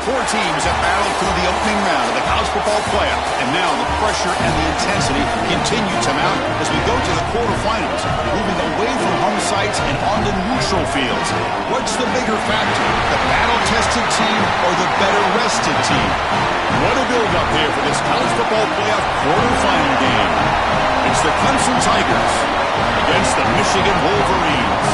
Four teams have battled through the opening round of the college football playoff, and now the pressure and the intensity continue to mount as we go to the quarterfinals, moving away from home sites and onto neutral fields. What's the bigger factor, the battle-tested team or the better-rested team? What a build-up here for this college football playoff quarterfinal game. It's the Clemson Tigers against the Michigan Wolverines.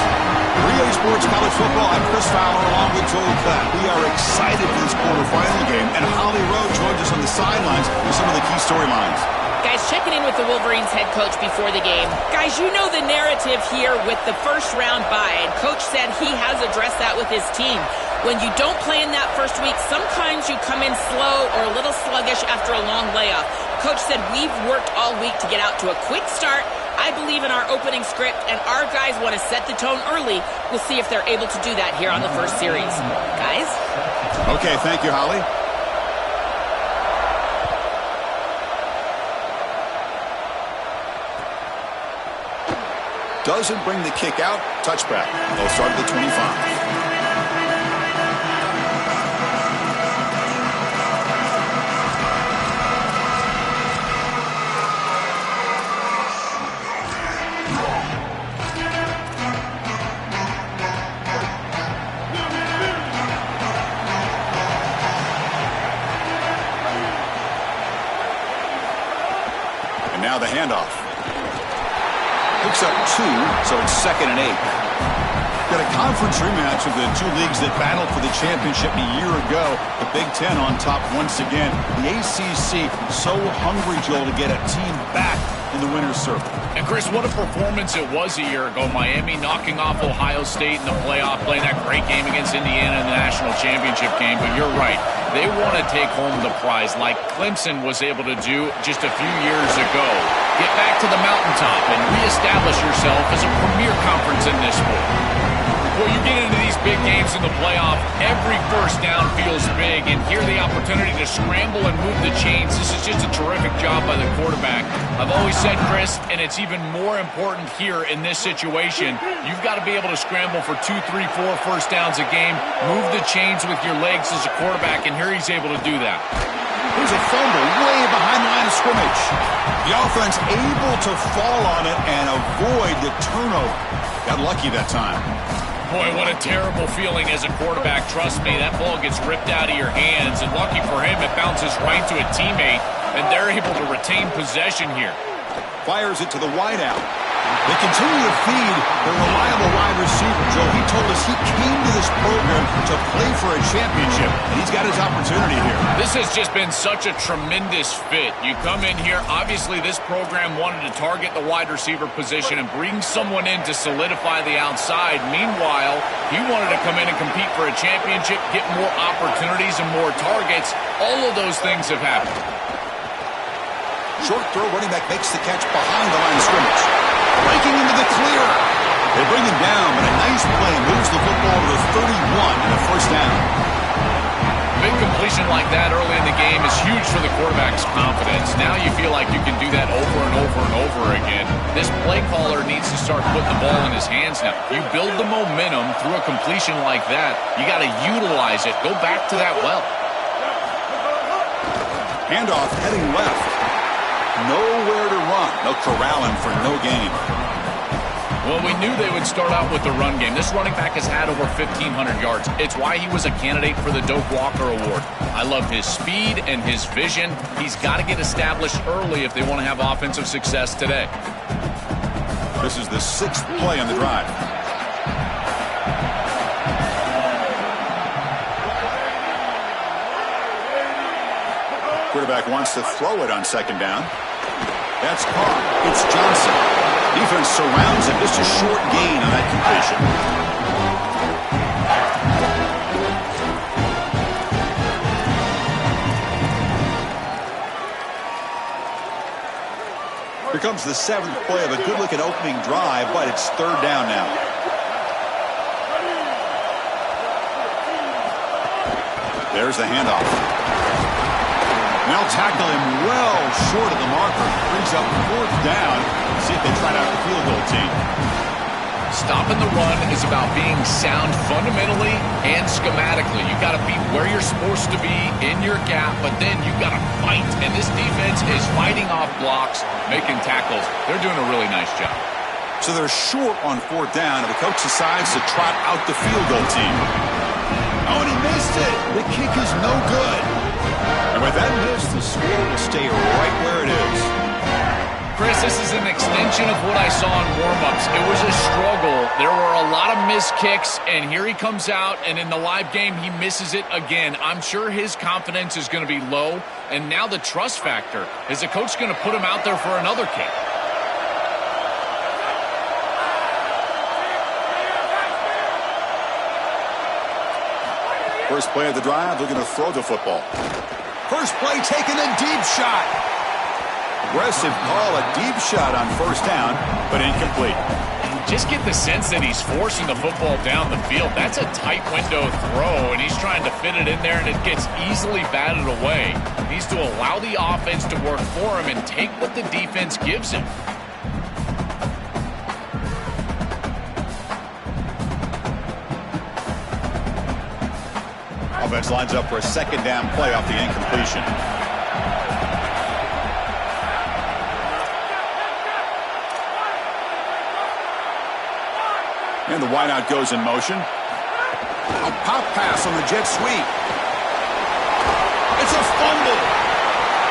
3A Sports College Football, I'm Chris Fowler along with Joel Klatt. We are excited for this quarterfinal game, and Holly Rowe joins us on the sidelines with some of the key storylines. Guys, checking in with the Wolverines head coach before the game. Guys, you know the narrative here with the first round bye, and coach said he has addressed that with his team. When you don't play in that first week, sometimes you come in slow or a little sluggish after a long layoff. Coach said we've worked all week to get out to a quick start. I believe in our opening script, and our guys want to set the tone early. We'll see if they're able to do that here on the first series. Guys? Okay, thank you, Holly. Doesn't bring the kick out. Touchback. They'll start at the 25. Now the handoff. Picks up 2, so it's 2nd and 8. Got a conference rematch of the two leagues that battled for the championship a year ago. The Big Ten on top once again. The ACC so hungry, Joel, to get a team back in the winner's circle. And Chris, what a performance it was a year ago. Miami knocking off Ohio State in the playoff, playing that great game against Indiana in the national championship game. But you're right. They want to take home the prize like Clemson was able to do just a few years ago. Get back to the mountaintop and reestablish yourself as a premier conference in this sport. Well, you get into these big games in the playoff, every first down feels big, and here the opportunity to scramble and move the chains. This is just a terrific job by the quarterback. I've always said, Chris, and it's even more important here in this situation, you've got to be able to scramble for 2, 3, 4 first downs a game, move the chains with your legs as a quarterback, and here he's able to do that. Here's a fumble way behind the line of scrimmage. The offense able to fall on it and avoid the turnover. Got lucky that time. Boy, what a terrible feeling as a quarterback. Trust me, that ball gets ripped out of your hands, and lucky for him, it bounces right to a teammate, and they're able to retain possession here. Fires it to the wideout. They continue to feed their reliable wide receiver. Joe, he told us he came to this program to play for a championship, and he's got his opportunity here. This has just been such a tremendous fit. You come in here, obviously this program wanted to target the wide receiver position and bring someone in to solidify the outside. Meanwhile, he wanted to come in and compete for a championship, get more opportunities and more targets. All of those things have happened. Short throw, running back makes the catch behind the line of scrimmage. Breaking into the clear. They bring him down, but a nice play moves the football to the 31 and a first down. Big completion like that early in the game is huge for the quarterback's confidence. Now you feel like you can do that over and over and over again. This play caller needs to start putting the ball in his hands now. You build the momentum through a completion like that. You got to utilize it. Go back to that well. Handoff heading left. Nowhere to run. They'll corral him for no gain. Well, we knew they would start out with the run game. This running back has had over 1,500 yards. It's why he was a candidate for the Doak Walker Award. I love his speed and his vision. He's got to get established early if they want to have offensive success today. This is the 6th play on the drive. Quarterback wants to throw it on 2nd down. That's caught. It's Johnson. Defense surrounds him. Just a short gain on that completion. Here comes the 7th play of a good-looking opening drive, but it's 3rd down now. There's the handoff. They'll tackle him well short of the marker. Brings up 4th down. See if they try out the field goal team. Stopping the run is about being sound fundamentally and schematically. You got to be where you're supposed to be in your gap, but then you got to fight. And this defense is fighting off blocks, making tackles. They're doing a really nice job. So they're short on 4th down, and the coach decides to trot out the field goal team. Oh, and he missed it. The kick is no good. And with that miss, the score will stay right where it is. Chris, this is an extension of what I saw in warm-ups. It was a struggle. There were a lot of missed kicks, and here he comes out, and in the live game, he misses it again. I'm sure his confidence is going to be low, and now the trust factor. Is the coach going to put him out there for another kick? First play of the drive, looking to throw the football. First play, taking a deep shot. Aggressive call, a deep shot on 1st down, but incomplete. Just get the sense that he's forcing the football down the field. That's a tight window throw, and he's trying to fit it in there, and it gets easily batted away. He needs to allow the offense to work for him and take what the defense gives him. Offense lines up for a 2nd down play off the incompletion. And the wideout goes in motion. A pop pass on the jet sweep. It's a fumble.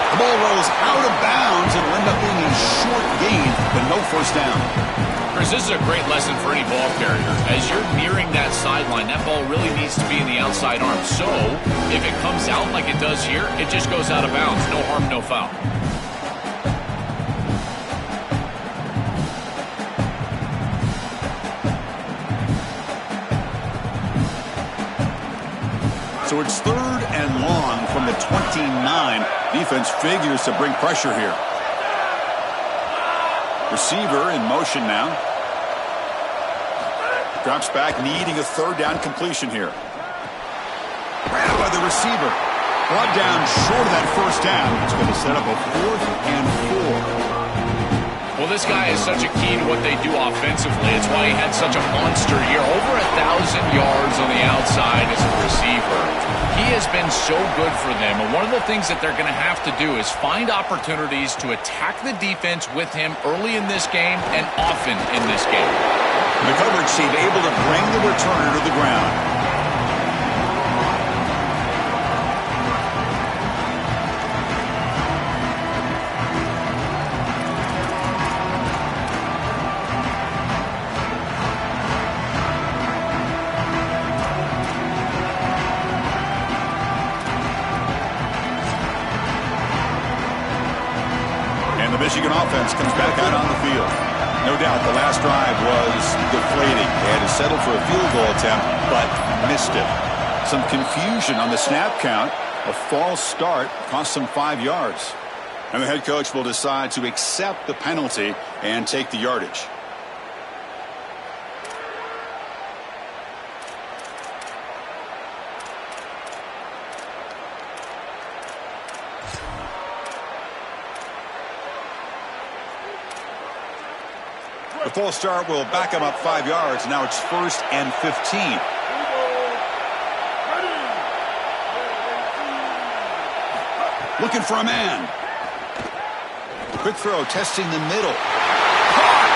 The ball rolls out of bounds and will end up being a short gain, but no 1st down. Chris, this is a great lesson for any ball carrier. As you're nearing that sideline, that ball really needs to be in the outside arm. So, if it comes out like it does here, it just goes out of bounds. No harm, no foul. So it's 3rd and long from the 29. Defense figures to bring pressure here. Receiver in motion now. Drops back, needing a 3rd down completion here. Grabbed by the receiver. Brought down short of that 1st down. It's going to set up a 4th and 4. Well, this guy is such a key to what they do offensively. It's why he had such a monster year. Over 1,000 yards on the outside as a receiver. He has been so good for them. And one of the things that they're going to have to do is find opportunities to attack the defense with him early in this game and often in this game. The coverage team able to bring the returner to the ground. And the Michigan offense comes back out on the field. No doubt the last drive was deflating. They had to settle for a field goal attempt, but missed it. Some confusion on the snap count. A false start cost them 5 yards. And the head coach will decide to accept the penalty and take the yardage. The false start will back him up 5 yards. Now it's 1st and 15. Looking for a man. Quick throw, testing the middle.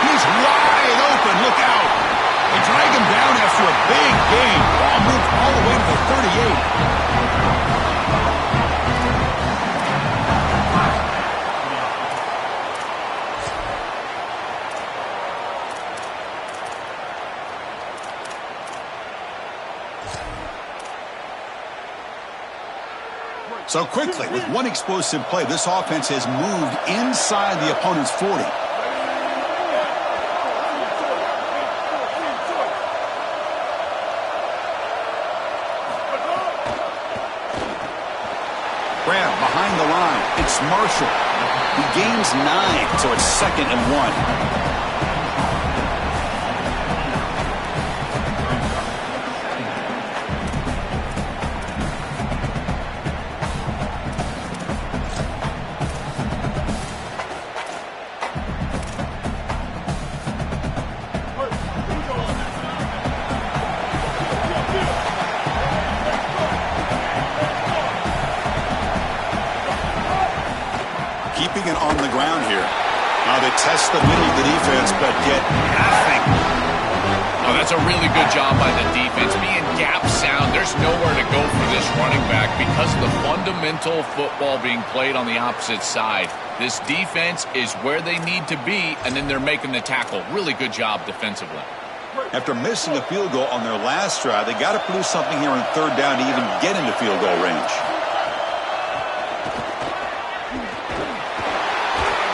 He's wide open. Look out. They drag him down after a big gain. Ball moved all the way to the 38. So quickly, with one explosive play, this offense has moved inside the opponent's 40. Grab behind the line. It's Marshall. He gains 9, so it's 2nd and 1. keeping it on the ground here. Now they test the middle of the defense, but get nothing. Oh, that's a really good job by the defense. Being gap sound, there's nowhere to go for this running back because of the fundamental football being played on the opposite side. This defense is where they need to be, and then they're making the tackle. Really good job defensively. After missing a field goal on their last drive, they got to produce something here on third down to even get into field goal range.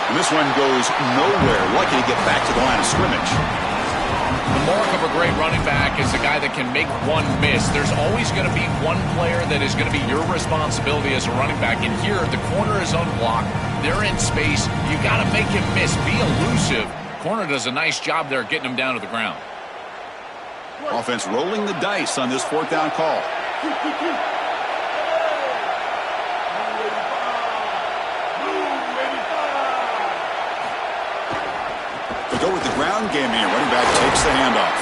And this one goes nowhere. Lucky to get back to the line of scrimmage. The mark of a great running back is a guy that can make one miss. There's always going to be one player that is going to be your responsibility as a running back. And here, the corner is unblocked. They're in space. You got to make him miss. Be elusive. Corner does a nice job there getting him down to the ground. Offense rolling the dice on this fourth down call. To go with the ground game here, running back takes the handoff.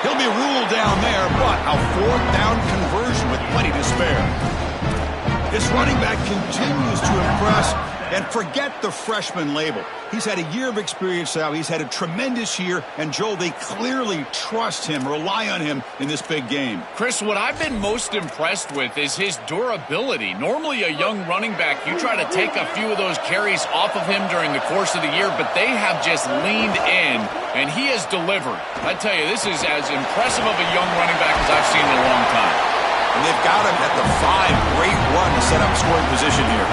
He'll be ruled down there, but a fourth down conversion with plenty to spare. This running back continues to impress, and forget the freshman label. He's had a year of experience now. He's had a tremendous year, and Joel, they clearly trust him, rely on him in this big game. Chris, what I've been most impressed with is his durability. Normally a young running back, you try to take a few of those carries off of him during the course of the year, but they have just leaned in, and he has delivered. I tell you, this is as impressive of a young running back as I've seen in a long time. And they've got him at the 5. Great run to set up scoring position here.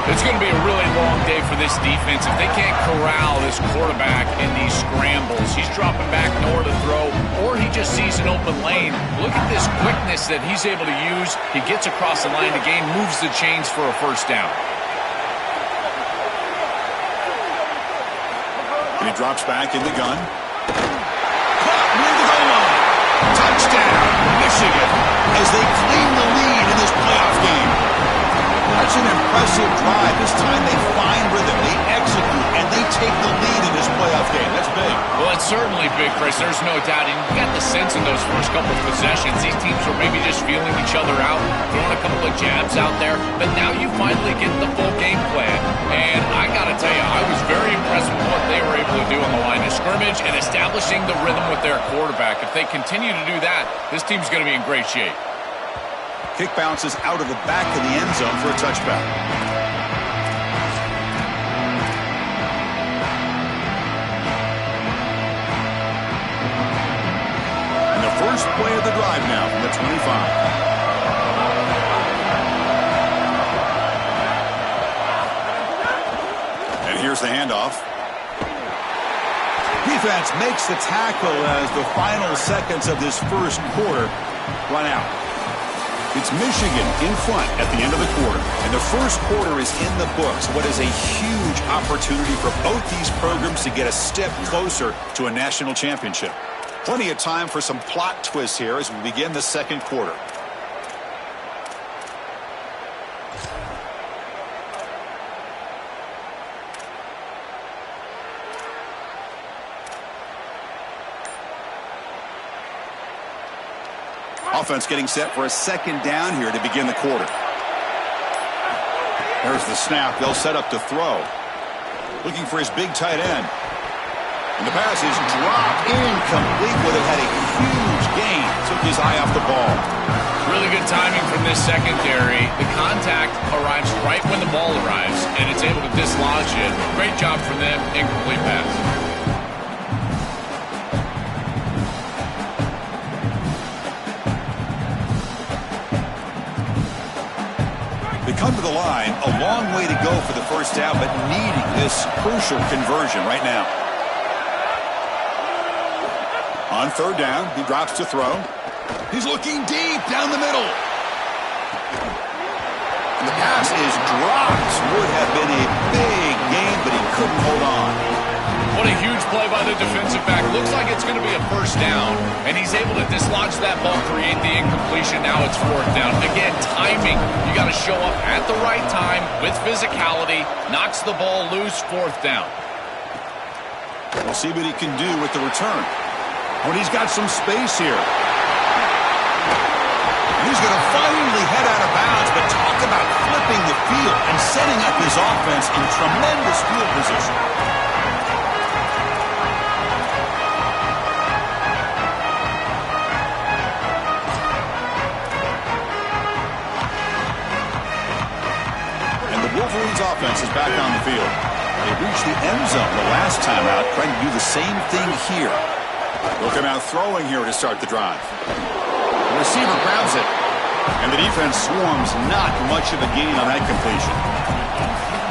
It's going to be a really long day for this defense if they can't corral this quarterback in these scrambles. He's dropping back nowhere to throw, or he just sees an open lane. Look at this quickness that he's able to use. He gets across the line to gain, moves the chains for a first down. And he drops back in the gun. Caught near the goal line. Touchdown, Michigan, as they claim the lead in this playoff game. That's an impressive drive. This time they find rhythm, they execute, and they take the lead in this playoff game. That's big. Well, it's certainly big, Chris. There's no doubt. And you got the sense in those first couple of possessions, these teams were maybe just feeling each other out, throwing a couple of jabs out there. But now you finally get the full game plan. And I got to tell you, I was very impressed with what they were able to do on the line of scrimmage and establishing the rhythm with their quarterback. If they continue to do that, this team's going to be in great shape. Kick bounces out of the back of the end zone for a touchback. And the first play of the drive now from the 25. And here's the handoff. Defense makes the tackle as the final seconds of this first quarter run out. It's Michigan in front at the end of the quarter, and the first quarter is in the books. What is a huge opportunity for both these programs to get a step closer to a national championship. Plenty of time for some plot twists here as we begin the second quarter. Offense getting set for a second down here to begin the quarter. There's the snap. They'll set up to throw. Looking for his big tight end. And the pass is dropped incomplete. Would have had a huge gain. Took his eye off the ball. Really good timing from this secondary. The contact arrives right when the ball arrives, and it's able to dislodge it. Great job from them. Incomplete pass. They come to the line, a long way to go for the first down, but needing this crucial conversion right now. On third down, he drops to throw. He's looking deep down the middle. And the pass is dropped. Would have been a big gain, but he couldn't hold on. What a huge play by the defensive back. Looks like it's going to be a first down, and he's able to dislodge that ball, create the incompletion. Now it's fourth down. Again, timing. You got to show up at the right time with physicality. Knocks the ball loose, fourth down. We'll see what he can do with the return. When he's got some space here. He's going to finally head out of bounds, but talk about flipping the field and setting up his offense in tremendous field position. And the Wolverines offense is back on the field. They reached the end zone the last time out, trying to do the same thing here. Looking out throwing here to start the drive. The receiver grabs it. And the defense swarms. Not much of a gain on that completion.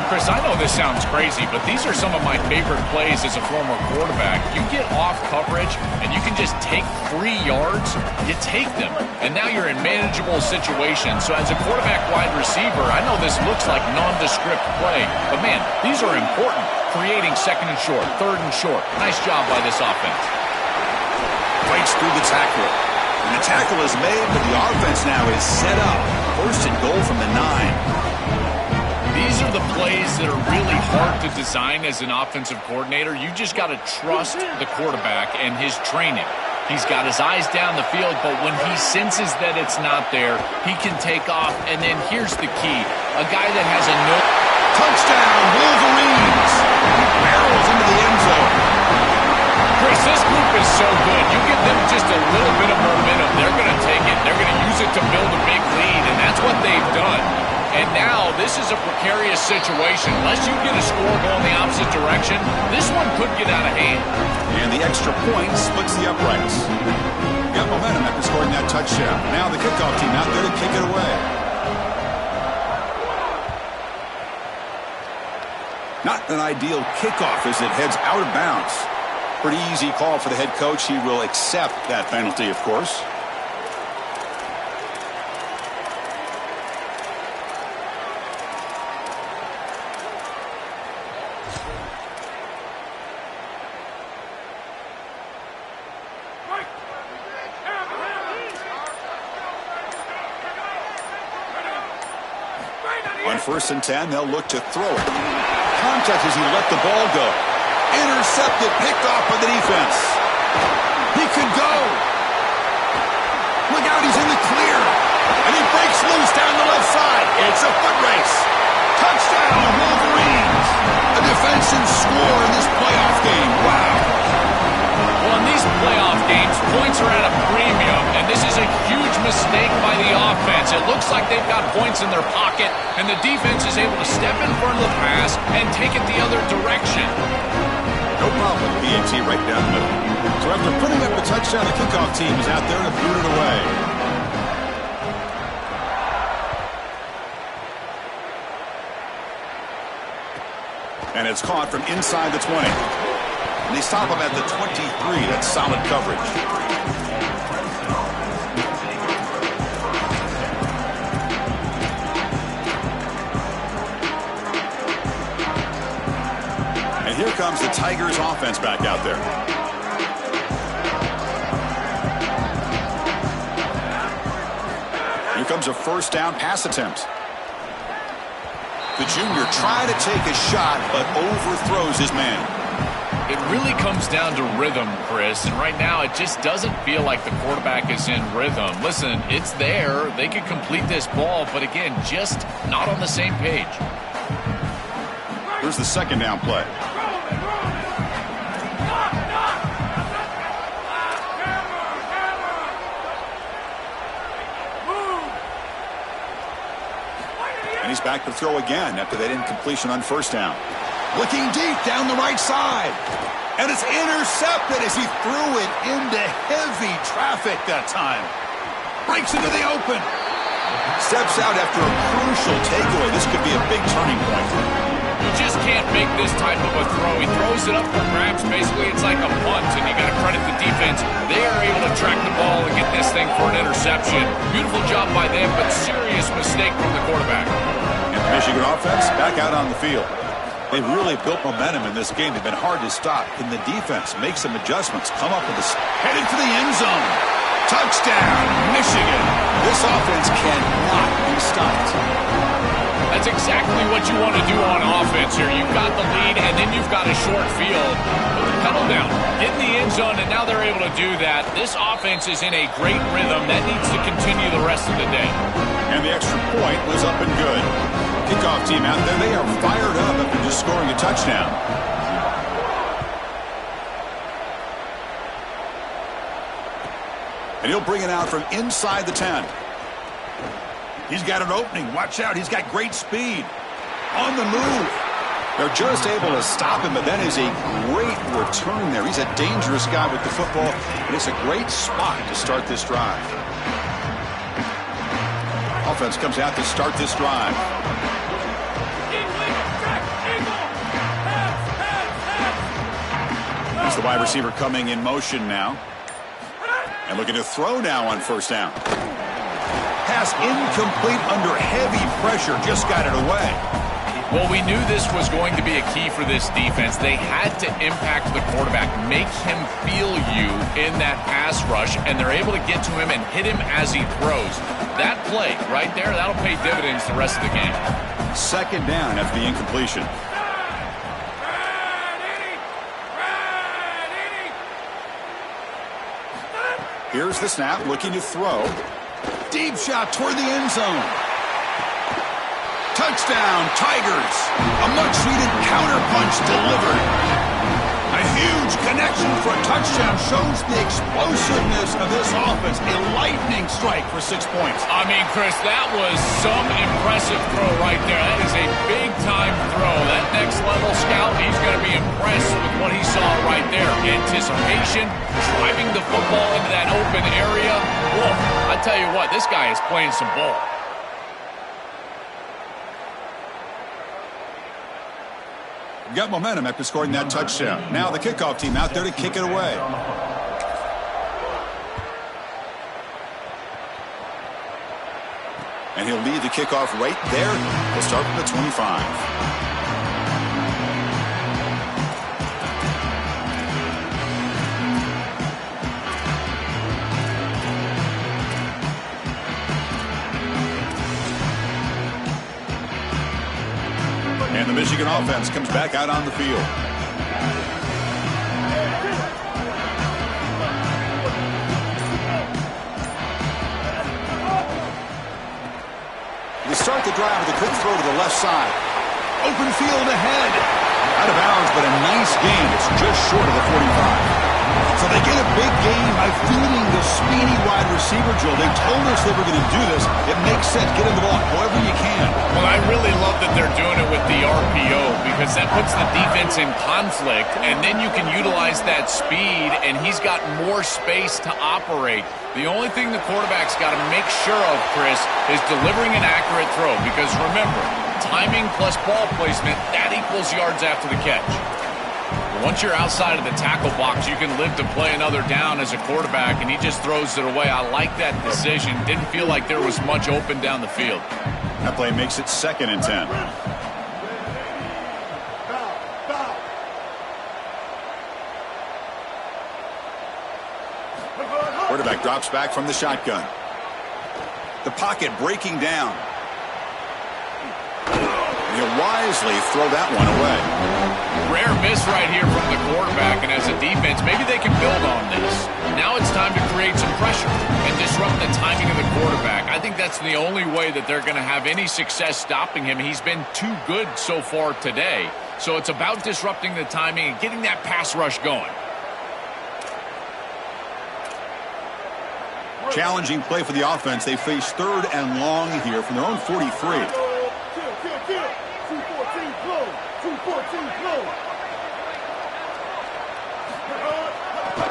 Chris, I know this sounds crazy, but these are some of my favorite plays as a former quarterback. You get off coverage, and you can just take 3 yards. You take them, and now you're in manageable situations. So as a quarterback wide receiver, I know this looks like nondescript play, but man, these are important. Creating second and short, third and short. Nice job by this offense. Breaks through the tackle. And the tackle is made, but the offense now is set up. First and goal from the 9. These are the plays that are really hard to design as an offensive coordinator. You just got to trust the quarterback and his training. He's got his eyes down the field, but when he senses that it's not there, he can take off. And then here's the key. A guy that has a no... Touchdown, Wolverines! He barrels into the end zone. Chris, this group is so good. You give them just a little bit of momentum, they're going to take it. They're going to use it to build a big lead, and that's what they've done. And now this is a precarious situation. Unless you get a score going the opposite direction, this one could get out of hand. And the extra point splits the uprights. Got momentum after scoring that touchdown. Now the kickoff team out there to kick it away. Not an ideal kickoff as it heads out of bounds. Pretty easy call for the head coach. He will accept that penalty, of course. On 1st and 10, they'll look to throw it. Contact as he let the ball go. Intercepted, picked off by the defense. He could go. Look out, he's in the clear. And he breaks loose down the left side. It's a foot race. Touchdown, Wolverines. A defensive score in this playoff game. Wow. Well, in these playoff games, points are at a premium, and this is a huge mistake by the offense. It looks like they've got points in their pocket, and the defense is able to step in front of the pass and take it the other direction. No problem with BAT right down the middle. So after putting up the touchdown, the kickoff team is out there to boot it away. And it's caught from inside the 20. And they stop him at the 23. That's solid coverage. And here comes the Tigers offense back out there. Here comes a first down pass attempt. The junior trying to take a shot, but overthrows his man. It really comes down to rhythm, Chris, and right now it just doesn't feel like the quarterback is in rhythm. Listen, it's there. They could complete this ball, but again, just not on the same page. Here's the second down play. And he's back to throw again after that incompletion on first down. Looking deep down the right side. And it's intercepted as he threw it into heavy traffic that time. Breaks into the open. Steps out after a crucial takeaway. This could be a big turning point. You just can't make this type of a throw. He throws it up for grabs. Basically, it's like a punt, and you got to credit the defense. They are able to track the ball and get this thing for an interception. Beautiful job by them, but serious mistake from the quarterback. And the Michigan offense back out on the field. They've really built momentum in this game. They've been hard to stop. Can the defense make some adjustments? Come up with a... Headed for the end zone. Touchdown, Michigan. This offense cannot be stopped. That's exactly what you want to do on offense here. You've got the lead, and then you've got a short field. Put the pedal down. Get in the end zone, and now they're able to do that. This offense is in a great rhythm. That needs to continue the rest of the day. And the extra point was up and good. Kickoff team out there, they are fired up after just scoring a touchdown. And he'll bring it out from inside the 10. He's got an opening. Watch out. He's got great speed. On the move. They're just able to stop him, but that is a great return there. He's a dangerous guy with the football, and it's a great spot to start this drive. Offense comes out to start this drive. Here's the wide receiver coming in motion now. And looking to throw now on first down. Pass incomplete under heavy pressure. Just got it away. Well, we knew this was going to be a key for this defense. They had to impact the quarterback, make him feel you in that pass rush, and they're able to get to him and hit him as he throws. That play right there, that'll pay dividends the rest of the game. Second down after the incompletion. Here's the snap, looking to throw. Deep shot toward the end zone. Touchdown, Tigers. A much-needed counterpunch delivered. A huge connection for a touchdown shows the explosiveness of this offense. A lightning strike for 6 points. I mean, Chris, that was some impressive throw right there. That is a big-time throw. That next-level scout, he's going to be impressed with what he saw right there. Anticipation, driving the football into that open area. Whoa, I tell you what, this guy is playing some ball. Got momentum after scoring that touchdown. Now the kickoff team out there to kick it away. And he'll lead the kickoff right there. He'll start from the 25. And the Michigan offense comes back out on the field. They start the drive with a quick throw to the left side. Open field ahead. Out of bounds, but a nice gain. It's just short of the 45. So they get a big gain by feeding the speedy wide receiver, Joe. They told us they were going to do this. It makes sense. Get in the ball however you can. Well, I really love that they're doing it with the RPO because that puts the defense in conflict, and then you can utilize that speed, and he's got more space to operate. The only thing the quarterback's got to make sure of, Chris, is delivering an accurate throw because, remember, timing plus ball placement, that equals yards after the catch. Once you're outside of the tackle box, you can live to play another down as a quarterback, and he just throws it away. I like that decision. Didn't feel like there was much open down the field. That play makes it 2nd and 10. Quarterback drops back from the shotgun. The pocket breaking down. And he'll wisely throw that one away. Rare miss right here from the quarterback, and as a defense, maybe they can build on this. Now it's time to create some pressure and disrupt the timing of the quarterback. I think that's the only way that they're going to have any success stopping him. He's been too good so far today. So it's about disrupting the timing and getting that pass rush going. Challenging play for the offense. They face 3rd and long here from their own 43.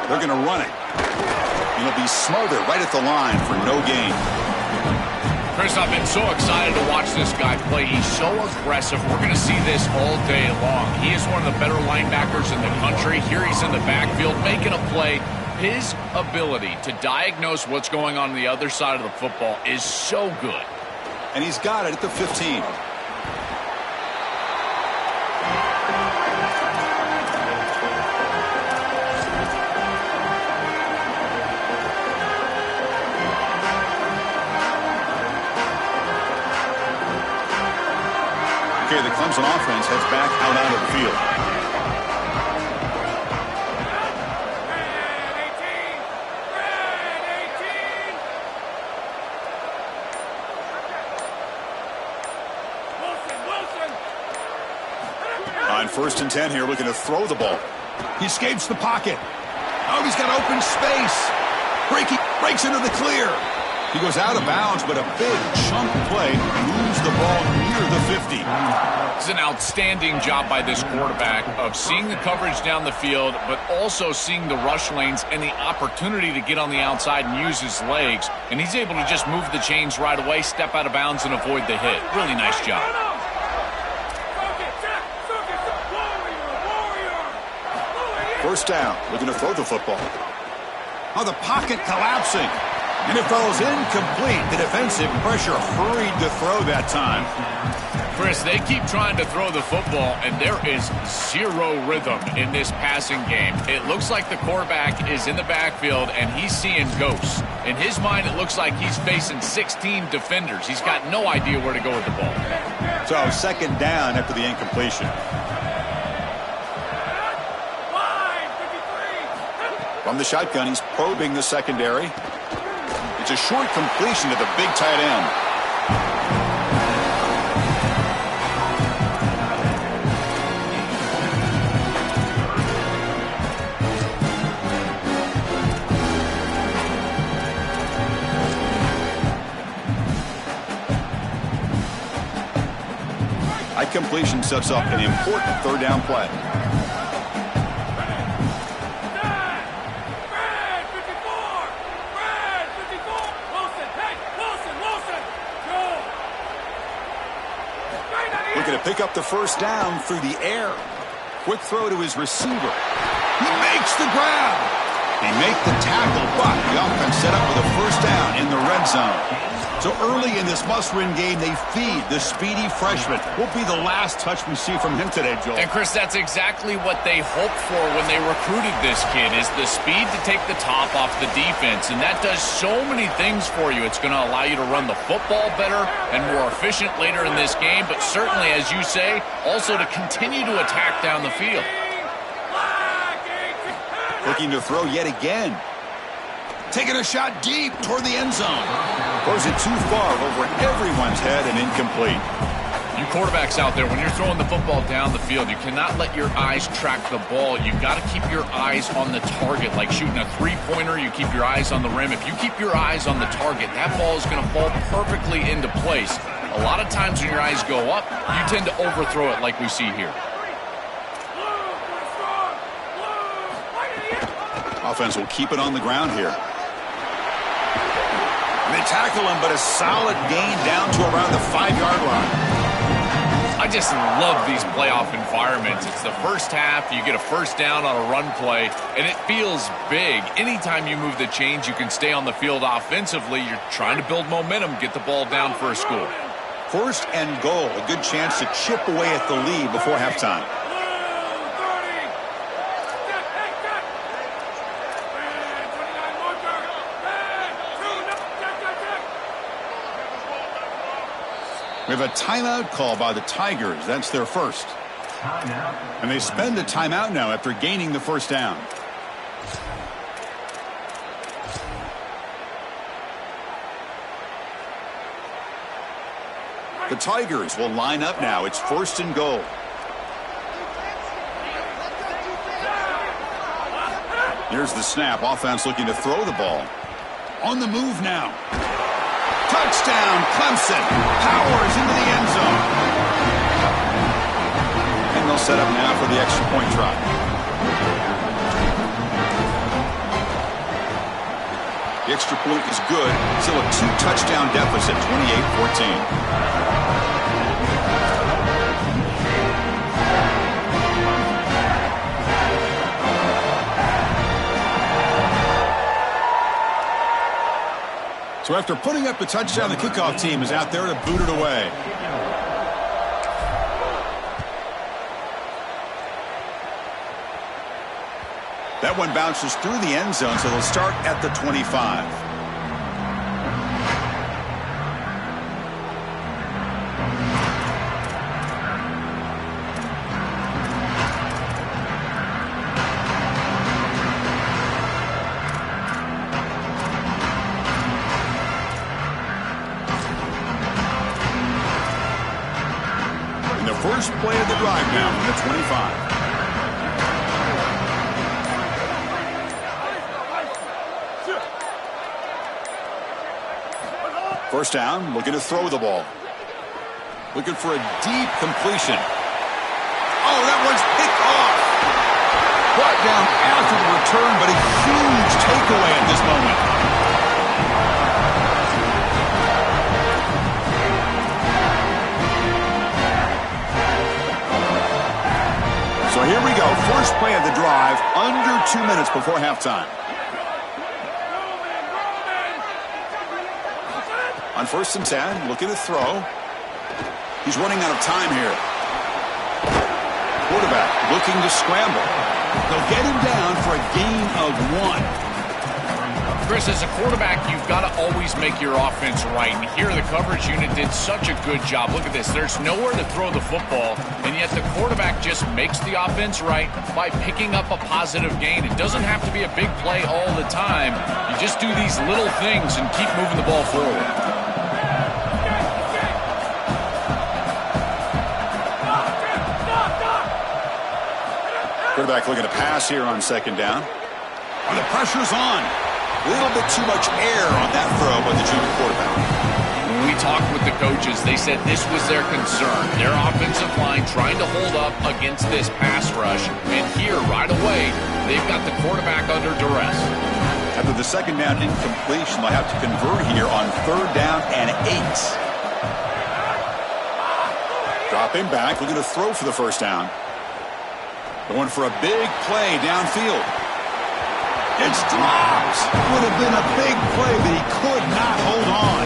They're going to run it. And he'll be smothered right at the line for no gain. Chris, I've been so excited to watch this guy play. He's so aggressive. We're going to see this all day long. He is one of the better linebackers in the country. Here he's in the backfield making a play. His ability to diagnose what's going on the other side of the football is so good. And he's got it at the 15. Okay, the Clemson offense heads back out onto the field. On 1st and 10 here, looking to throw the ball. He escapes the pocket. Oh, he's got open space. Breaks into the clear. He goes out of bounds, but a big chunk play moves the ball near the 50. It's an outstanding job by this quarterback of seeing the coverage down the field, but also seeing the rush lanes and the opportunity to get on the outside and use his legs. And he's able to just move the chains right away, step out of bounds, and avoid the hit. Really nice job. First down, looking to throw the football. Oh, the pocket collapsing. And it falls incomplete. The defensive pressure hurried to throw that time. Chris, they keep trying to throw the football, and there is zero rhythm in this passing game. It looks like the quarterback is in the backfield, and he's seeing ghosts. In his mind, it looks like he's facing 16 defenders. He's got no idea where to go with the ball. So, second down after the incompletion. From the shotgun, he's probing the secondary. It's a short completion to the big tight end. High completion sets up an important third down play. Looking to pick up the first down through the air. Quick throw to his receiver. He makes the grab. They make the tackle, but the offense set up with a first down in the red zone. So early in this must-win game, they feed the speedy freshman. Won't be the last touch we see from him today, Joel. And, Chris, that's exactly what they hoped for when they recruited this kid, is the speed to take the top off the defense. And that does so many things for you. It's going to allow you to run the football better and more efficient later in this game, but certainly, as you say, also to continue to attack down the field. Looking to throw yet again. Taking a shot deep toward the end zone. Throws it too far over everyone's head and incomplete. You quarterbacks out there, when you're throwing the football down the field, you cannot let your eyes track the ball. You've got to keep your eyes on the target. Like shooting a three-pointer, you keep your eyes on the rim. If you keep your eyes on the target, that ball is going to fall perfectly into place. A lot of times when your eyes go up, you tend to overthrow it like we see here. Offense will keep it on the ground here. They tackle him, but a solid gain down to around the 5-yard line. I just love these playoff environments. It's the first half, you get a first down on a run play, and it feels big. Anytime you move the chains, you can stay on the field offensively. You're trying to build momentum, get the ball down for a score. First and goal, a good chance to chip away at the lead before halftime. We have a timeout call by the Tigers. That's their first. And they spend a timeout now after gaining the first down. The Tigers will line up now. It's first and goal. Here's the snap. Offense looking to throw the ball. On the move now. Touchdown, Clemson. Powers into the end zone. And they'll set up now for the extra point try. The extra point is good. Still a 2-touchdown deficit, 28-14. So after putting up the touchdown, the kickoff team is out there to boot it away. That one bounces through the end zone, so they'll start at the 25. first play of the drive now from the 25. First down, looking to throw the ball. Looking for a deep completion. Oh, that one's picked off. Brought down after the return, but a huge takeaway at this moment. So here we go. First play of the drive, under 2 minutes before halftime. On 1st and 10, looking to throw. He's running out of time here. Quarterback looking to scramble. They'll get him down for a gain of 1. Chris, as a quarterback, you've got to always make your offense right. And here the coverage unit did such a good job. Look at this. There's nowhere to throw the football, and yet the quarterback just makes the offense right by picking up a positive gain. It doesn't have to be a big play all the time. You just do these little things and keep moving the ball forward. Quarterback looking to pass here on 2nd down. And the pressure's on. A little bit too much air on that throw by the junior quarterback. When we talked with the coaches, they said this was their concern. Their offensive line trying to hold up against this pass rush. And here, right away, they've got the quarterback under duress. After the 2nd down incompletion, they'll have to convert here on 3rd down and 8. Dropping back, looking to throw for the 1st down. Going for a big play downfield. It's dropped. Would have been a big play, but he could not hold on.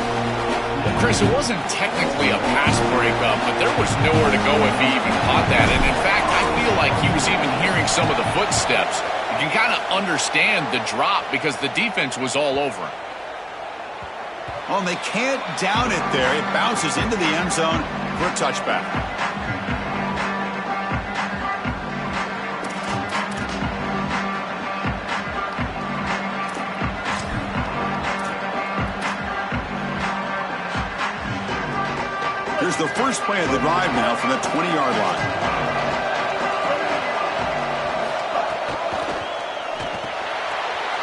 Well, Chris, it wasn't technically a pass breakup, but there was nowhere to go if he even caught that. And in fact, I feel like he was even hearing some of the footsteps. You can kind of understand the drop because the defense was all over him. Well, and they can't down it there. It bounces into the end zone for a touchback. Here's the first play of the drive now from the 20-yard line.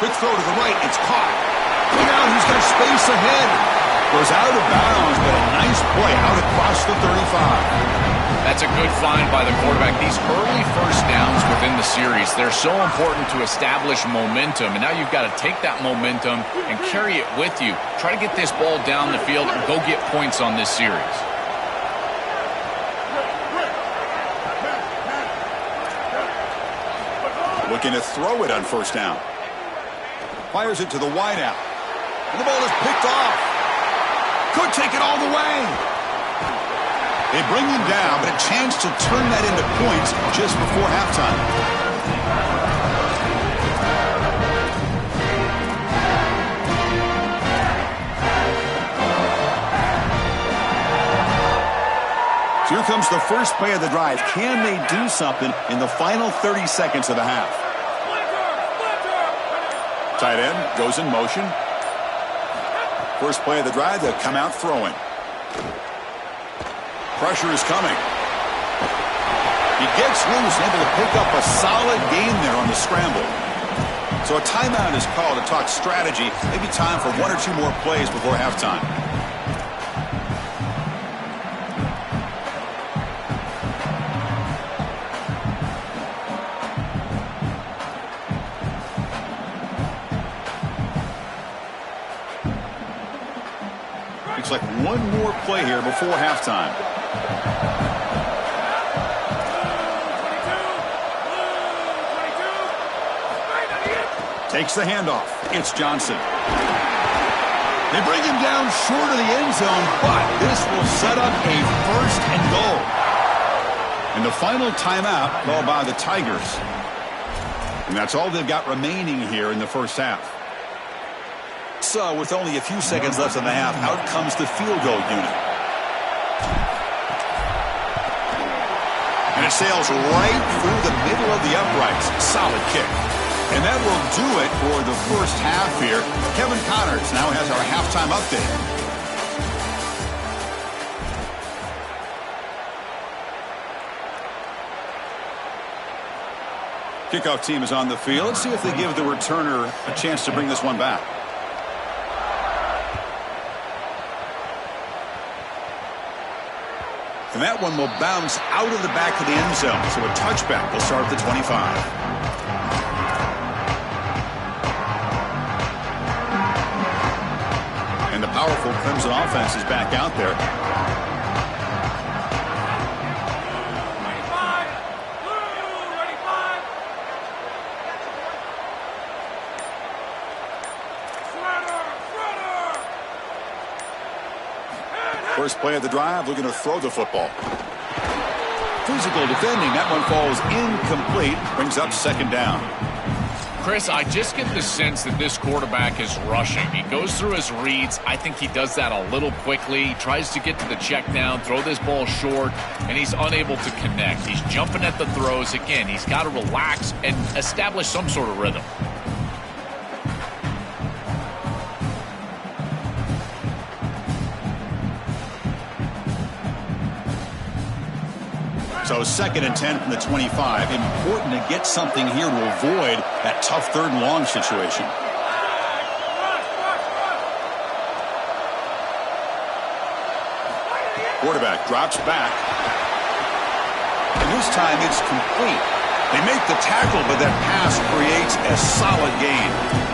Quick throw to the right. It's caught. Look out. He's got space ahead. Goes out of bounds, but a nice play out across the 35. That's a good find by the quarterback. These early first downs within the series, they're so important to establish momentum. And now you've got to take that momentum and carry it with you. Try to get this ball down the field and go get points on this series. Looking to throw it on 1st down. Fires it to the wideout. And the ball is picked off. Could take it all the way. They bring him down, but a chance to turn that into points just before halftime. So here comes the first play of the drive. Can they do something in the final 30 seconds of the half? Tight end goes in motion. First play of the drive, they'll come out throwing. Pressure is coming. He gets loose, able to pick up a solid gain there on the scramble. So a timeout is called to talk strategy. Maybe time for 1 or 2 more plays before halftime. Looks like 1 more play here before halftime. Takes the handoff. It's Johnson. They bring him down short of the end zone, but this will set up a 1st and goal. And the final timeout called by the Tigers. And that's all they've got remaining here in the first half. So with only a few seconds left in the half, out comes the field goal unit. And it sails right through the middle of the uprights. Solid kick. And that will do it for the first half here. Kevin Connors now has our halftime update. Kickoff team is on the field. Let's see if they give the returner a chance to bring this one back. And that one will bounce out of the back of the end zone. So a touchback will start at the 25. And the powerful Crimson offense is back out there. First play of the drive, looking to throw the football. Physical defending. That one falls incomplete. Brings up second down. Chris, I just get the sense that this quarterback is rushing. He goes through his reads. I think he does that a little quickly. He tries to get to the check down, throw this ball short, and he's unable to connect. He's jumping at the throws. Again, he's got to relax and establish some sort of rhythm. So 2nd and 10 from the 25. Important to get something here to avoid that tough 3rd and long situation. Quarterback drops back. And this time it's complete. They make the tackle, but that pass creates a solid gain.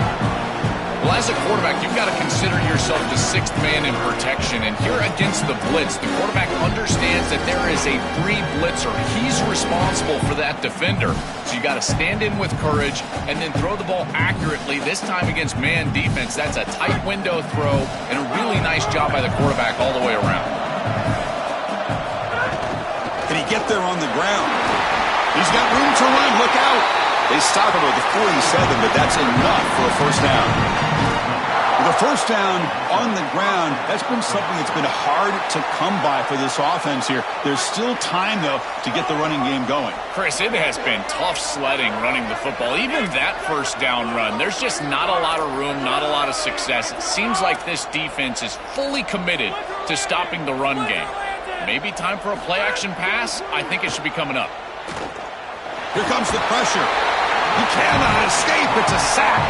Well, as a quarterback, you've got to consider yourself the 6th man in protection. And here against the blitz, the quarterback understands that there is a free blitzer. He's responsible for that defender. So you got to stand in with courage and then throw the ball accurately. This time against man defense, that's a tight window throw and a really nice job by the quarterback all the way around. Can he get there on the ground? He's got room to run. Look out. They stop him with the 47, but that's enough for a first down. With a first down on the ground, that's been something that's been hard to come by for this offense here. There's still time, though, to get the running game going. Chris, it has been tough sledding running the football. Even that first down run, there's just not a lot of room, not a lot of success. It seems like this defense is fully committed to stopping the run game. Maybe time for a play-action pass? I think it should be coming up. Here comes the pressure. He cannot escape. It's a sack.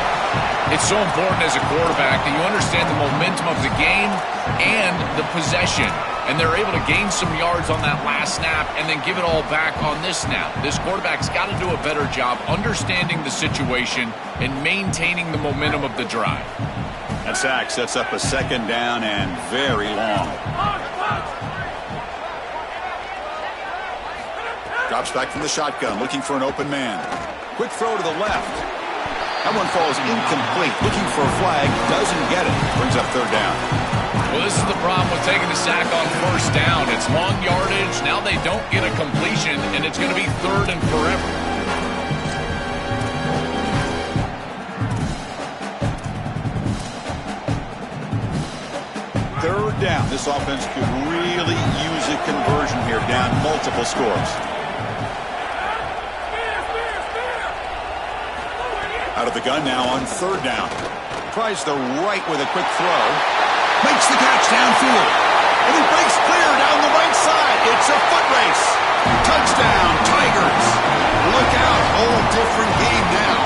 It's so important as a quarterback that you understand the momentum of the game and the possession. And they're able to gain some yards on that last snap and then give it all back on this snap. This quarterback's got to do a better job understanding the situation and maintaining the momentum of the drive. That sack sets up a 2nd down and very long. Drops back from the shotgun, looking for an open man. Quick throw to the left. That one falls incomplete. Looking for a flag, doesn't get it. Brings up 3rd down. Well, this is the problem with taking the sack on 1st down. It's long yardage. Now they don't get a completion, and it's going to be 3rd and forever. Third down. This offense could really use a conversion here, down multiple scores. Out of the gun now on 3rd down. Tries the right with a quick throw. Makes the catch downfield. And he breaks clear down the right side. It's a foot race. Touchdown, Tigers. Look out. Whole different game now.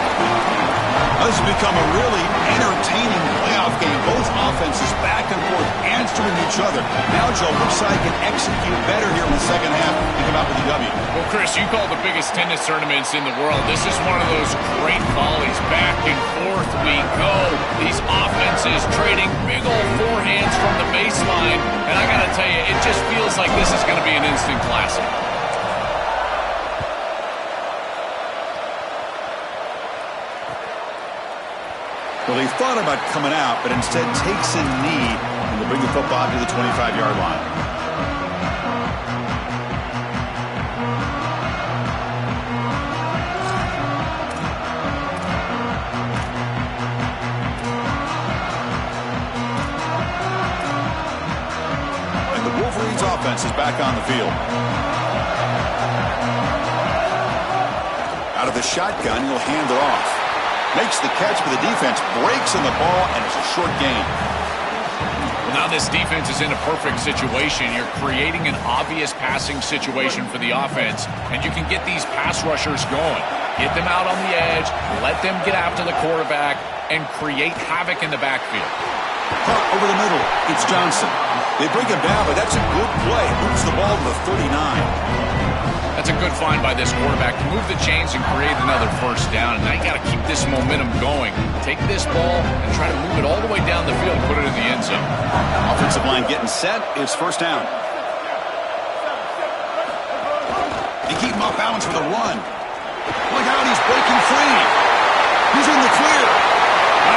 This has become a really entertaining playoff game. Both offenses back and forth answering each other. Now, Joe, which side can execute better here in the 2nd half and come out with a W? Well, Chris, you call the biggest tennis tournaments in the world. This is one of those great volleys. Back and forth we go. These offenses trading big old forehands from the baseline. And I got to tell you, it just feels like this is going to be an instant classic. Well, he thought about coming out, but instead takes a knee and will bring the football to the 25-yard line. And the Wolverines offense is back on the field. Out of the shotgun, he'll hand it off. Makes the catch, but the defense breaks in the ball, and it's a short gain. Now this defense is in a perfect situation. You're creating an obvious passing situation for the offense, and you can get these pass rushers going. Get them out on the edge, let them get after the quarterback, and create havoc in the backfield. Caught over the middle. It's Johnson. They bring him down, but that's a good play. Moves the ball to the 39. That's a good find by this quarterback to move the chains and create another first down. And now you got to keep this momentum going. Take this ball and try to move it all the way down the field and put it in the end zone. Offensive line getting set. It's first down. They keep him off balance with a run. Look out, he's breaking free. He's in the clear.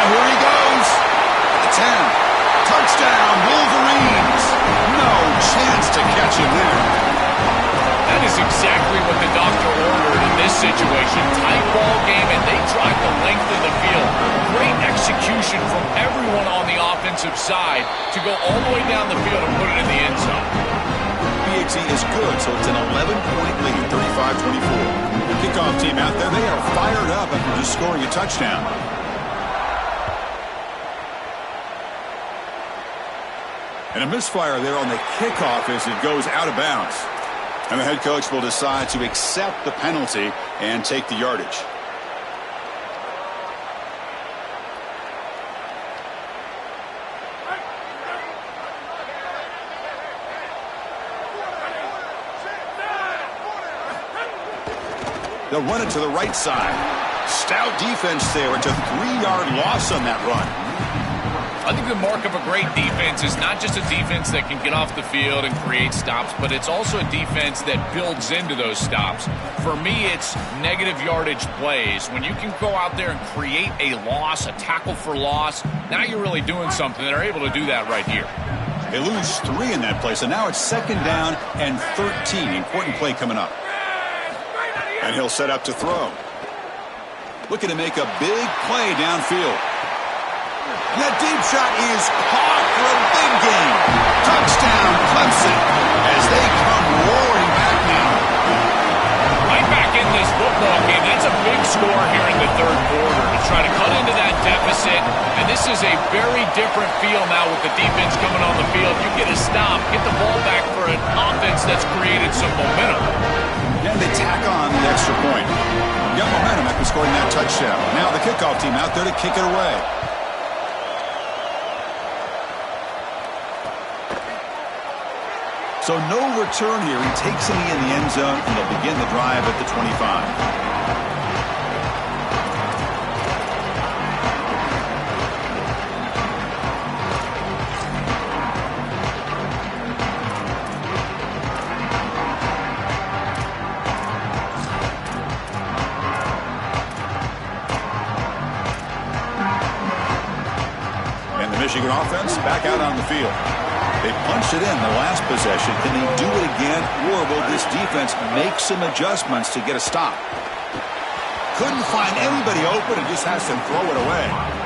Here he goes. The 10. Touchdown, Wolverines. No chance to catch him there. That is exactly what the doctor ordered in this situation. Tight ball game, and they drive the length of the field. Great execution from everyone on the offensive side to go all the way down the field and put it in the end zone. PAT is good, so it's an 11-point lead, 35-24. The kickoff team out there, they are fired up after just scoring a touchdown. And a misfire there on the kickoff as it goes out of bounds. And the head coach will decide to accept the penalty and take the yardage. They'll run it to the right side. Stout defense there. It's a 3-yard loss on that run. I think the mark of a great defense is not just a defense that can get off the field and create stops, but it's also a defense that builds into those stops. For me, it's negative yardage plays. When you can go out there and create a loss, a tackle for loss, now you're really doing something. They're able to do that right here. They lose 3 in that play, so now it's second down and 13. Important play coming up. And he'll set up to throw. Looking to make a big play downfield. That deep shot is caught for a big game. Touchdown, Clemson, as they come roaring back now. Right back in this football game. That's a big score here in the third quarter to try to cut into that deficit. And this is a very different feel now with the defense coming on the field. You get a stop, get the ball back for an offense that's created some momentum. And they tack on the extra point. Got momentum after scoring that touchdown. Now the kickoff team out there to kick it away. So no return here. He takes it in the end zone, and they'll begin the drive at the 25. And the Michigan offense back out on the field. They punched it in the last possession. Can they do it again, or will this defense make some adjustments to get a stop? Couldn't find anybody open and just has to throw it away.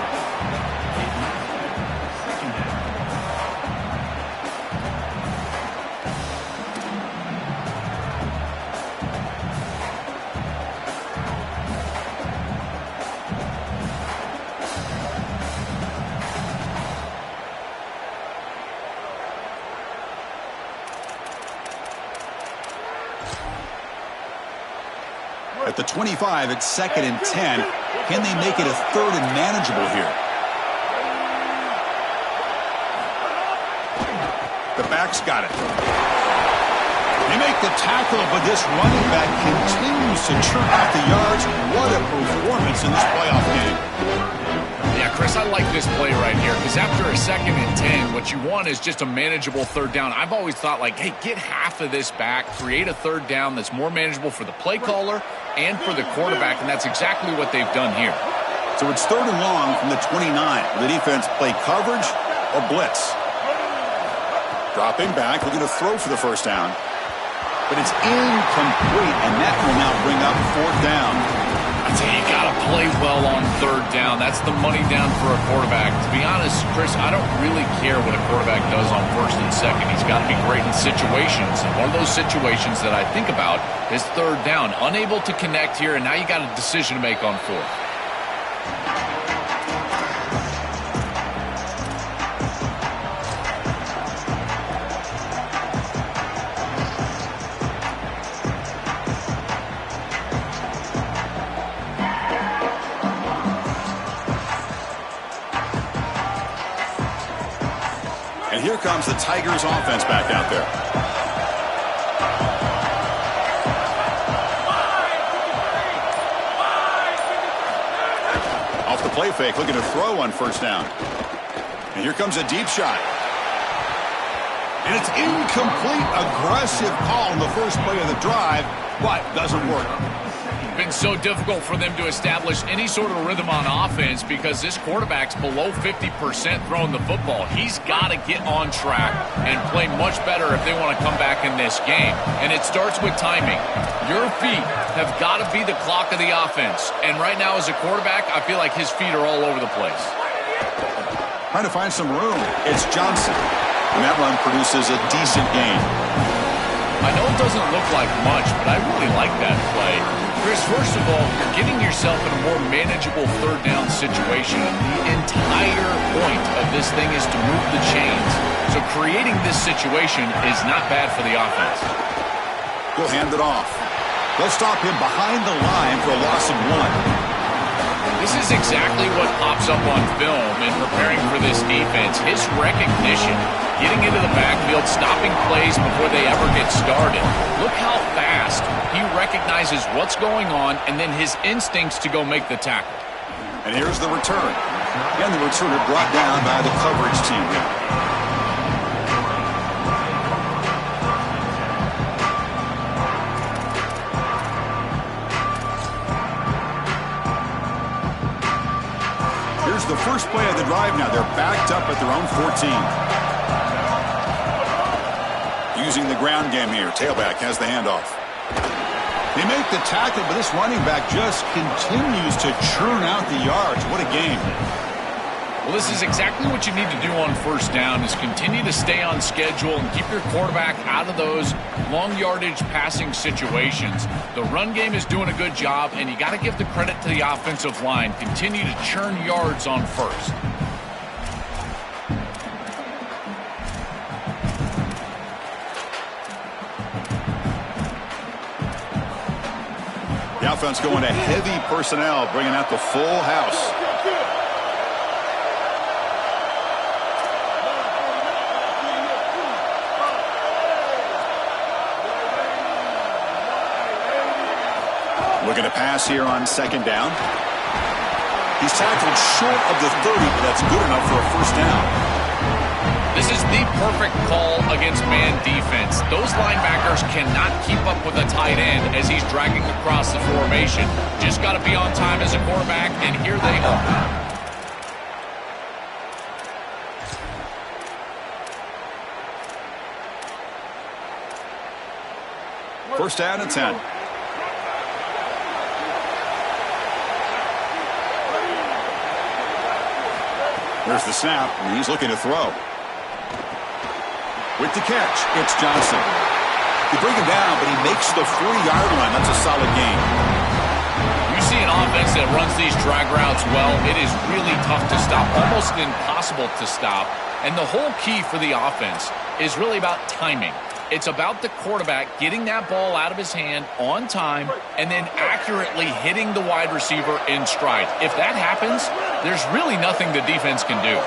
At the 25, it's second and 10. Can they make it a third and manageable here? The back's got it. They make the tackle, but this running back continues to churn out the yards. What a performance in this playoff game. Yeah, Chris, I like this play right here because after a second and 10, what you want is just a manageable third down. I've always thought, like, hey, get half of this back, create a third down that's more manageable for the play caller and for the quarterback, and that's exactly what they've done here. So it's third and long from the 29. The defense play coverage or blitz. Dropping back, looking to throw for the first down. But it's incomplete, and that will now bring up fourth down. I tell you, you got to play well on third down. That's the money down for a quarterback. To be honest, Chris, I don't really care what a quarterback does on first and second. He's got to be great in situations. And one of those situations that I think about is third down. Unable to connect here, and now you got a decision to make on fourth. comes the Tigers offense back out there. Off the play fake, looking to throw on first down. And here comes a deep shot. And it's incomplete. Aggressive call in the first play of the drive, but doesn't work. Been so difficult for them to establish any sort of rhythm on offense because this quarterback's below 50% throwing the football. He's got to get on track and play much better if they want to come back in this game. And it starts with timing. Your feet have got to be the clock of the offense. And right now as a quarterback, I feel like his feet are all over the place. Trying to find some room. It's Johnson. And that run produces a decent gain. I know it doesn't look like much, but I really like that play. Chris, first of all, you're getting yourself in a more manageable third down situation. The entire point of this thing is to move the chains. So creating this situation is not bad for the offense. He'll hand it off. They'll stop him behind the line for a loss of 1. This is exactly what pops up on film in preparing for this defense. His recognition, getting into the backfield, stopping plays before they ever get started. Look how fast he recognizes what's going on and then his instincts to go make the tackle. And here's the return. And the returner brought down by the coverage team here. Here's the first play of the drive now. They're backed up at their own 14. Using the ground game here. Tailback has the handoff. They make the tackle, but this running back just continues to churn out the yards. What a game. Well, this is exactly what you need to do on first down is continue to stay on schedule and keep your quarterback out of those long yardage passing situations. The run game is doing a good job, and you got to give the credit to the offensive line. Continue to churn yards on first. The offense going to heavy personnel, bringing out the full house. Looking to pass here on second down. He's tackled short of the 30, but that's good enough for a first down. This is the perfect call against man defense. Those linebackers cannot keep up with the tight end as he's dragging across the formation. Just got to be on time as a quarterback, and here they are. First down and 10. There's the snap, and he's looking to throw. With the catch, it's Johnson. They bring him down, but he makes the 40-yard line. That's a solid gain. You see an offense that runs these drag routes well, it is really tough to stop, almost impossible to stop. And the whole key for the offense is really about timing. It's about the quarterback getting that ball out of his hand on time and then accurately hitting the wide receiver in stride. If that happens, there's really nothing the defense can do.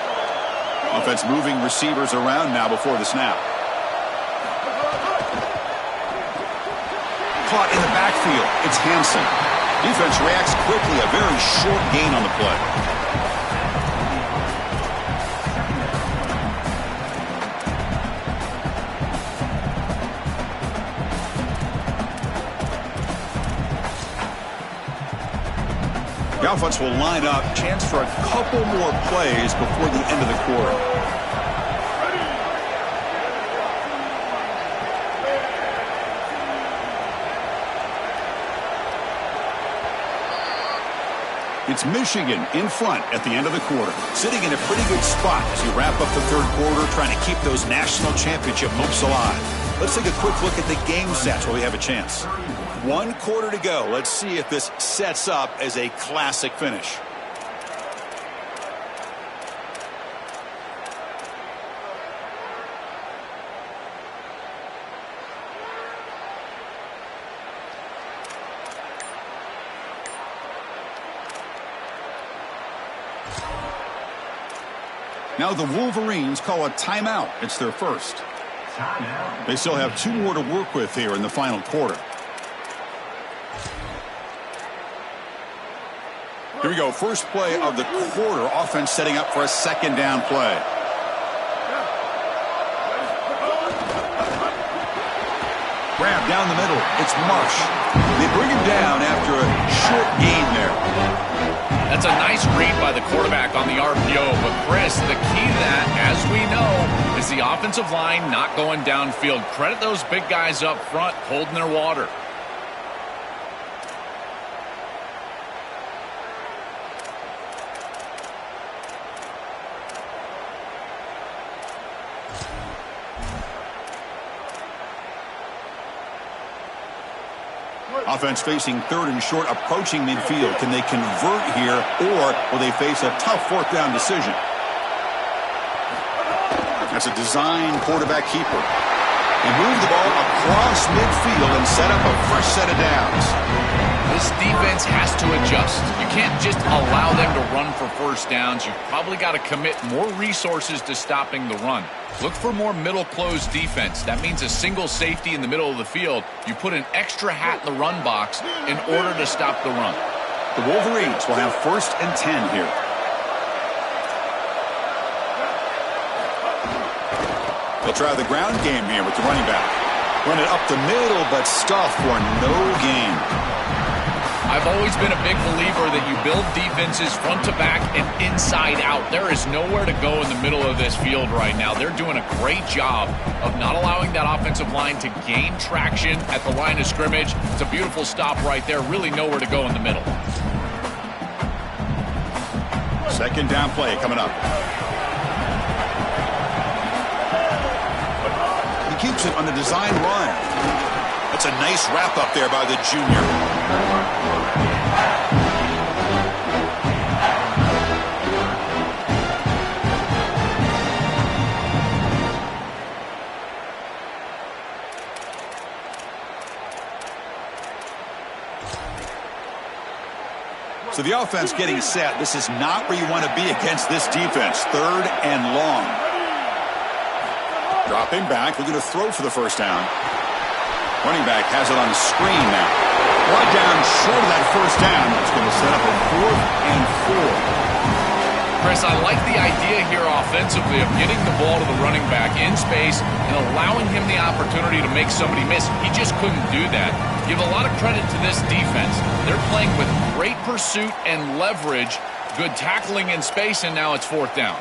Offense moving receivers around now before the snap. Caught in the backfield. It's Hansen. Defense reacts quickly. A very short gain on the play. The offense will line up. Chance for a couple more plays before the end of the quarter. It's Michigan in front at the end of the quarter. Sitting in a pretty good spot as you wrap up the third quarter, trying to keep those national championship hopes alive. Let's take a quick look at the game stats while we have a chance. 1 quarter to go. Let's see if this sets up as a classic finish. Now the Wolverines call a timeout. It's their first. They still have 2 more to work with here in the final quarter. Here we go. First play of the quarter. Offense setting up for a second down play. Grab down the middle. It's Marsh. They bring him down after a short gain there. That's a nice read by the quarterback on the RPO. But, Chris, the key to that, as we know, is the offensive line not going downfield. Credit those big guys up front holding their water. Offense facing 3rd and short, approaching midfield. Can they convert here, or will they face a tough 4th down decision? That's a design quarterback keeper. They move the ball across midfield and set up a fresh set of downs. This defense has to adjust. You can't just allow them to run for first downs. You've probably got to commit more resources to stopping the run. Look for more middle close defense. That means a single safety in the middle of the field. You put an extra hat in the run box in order to stop the run. The Wolverines will have 1st and 10 here. They'll try the ground game here with the running back. Run it up the middle, but stuff for no gain. I've always been a big believer that you build defenses front to back and inside out. There is nowhere to go in the middle of this field right now. They're doing a great job of not allowing that offensive line to gain traction at the line of scrimmage. It's a beautiful stop right there. Really nowhere to go in the middle. Second down play coming up. He keeps it on the design run. That's a nice wrap up there by the junior. So the offense getting set. This is not where you want to be against this defense. 3rd and long. Dropping back, looking to throw for the first down. Running back has it on the screen now. Brought down short of that first down. It's going to set up a 4th and 4. Chris, I like the idea here offensively of getting the ball to the running back in space and allowing him the opportunity to make somebody miss. He just couldn't do that. Give a lot of credit to this defense. They're playing with great pursuit and leverage, good tackling in space, and now it's 4th down.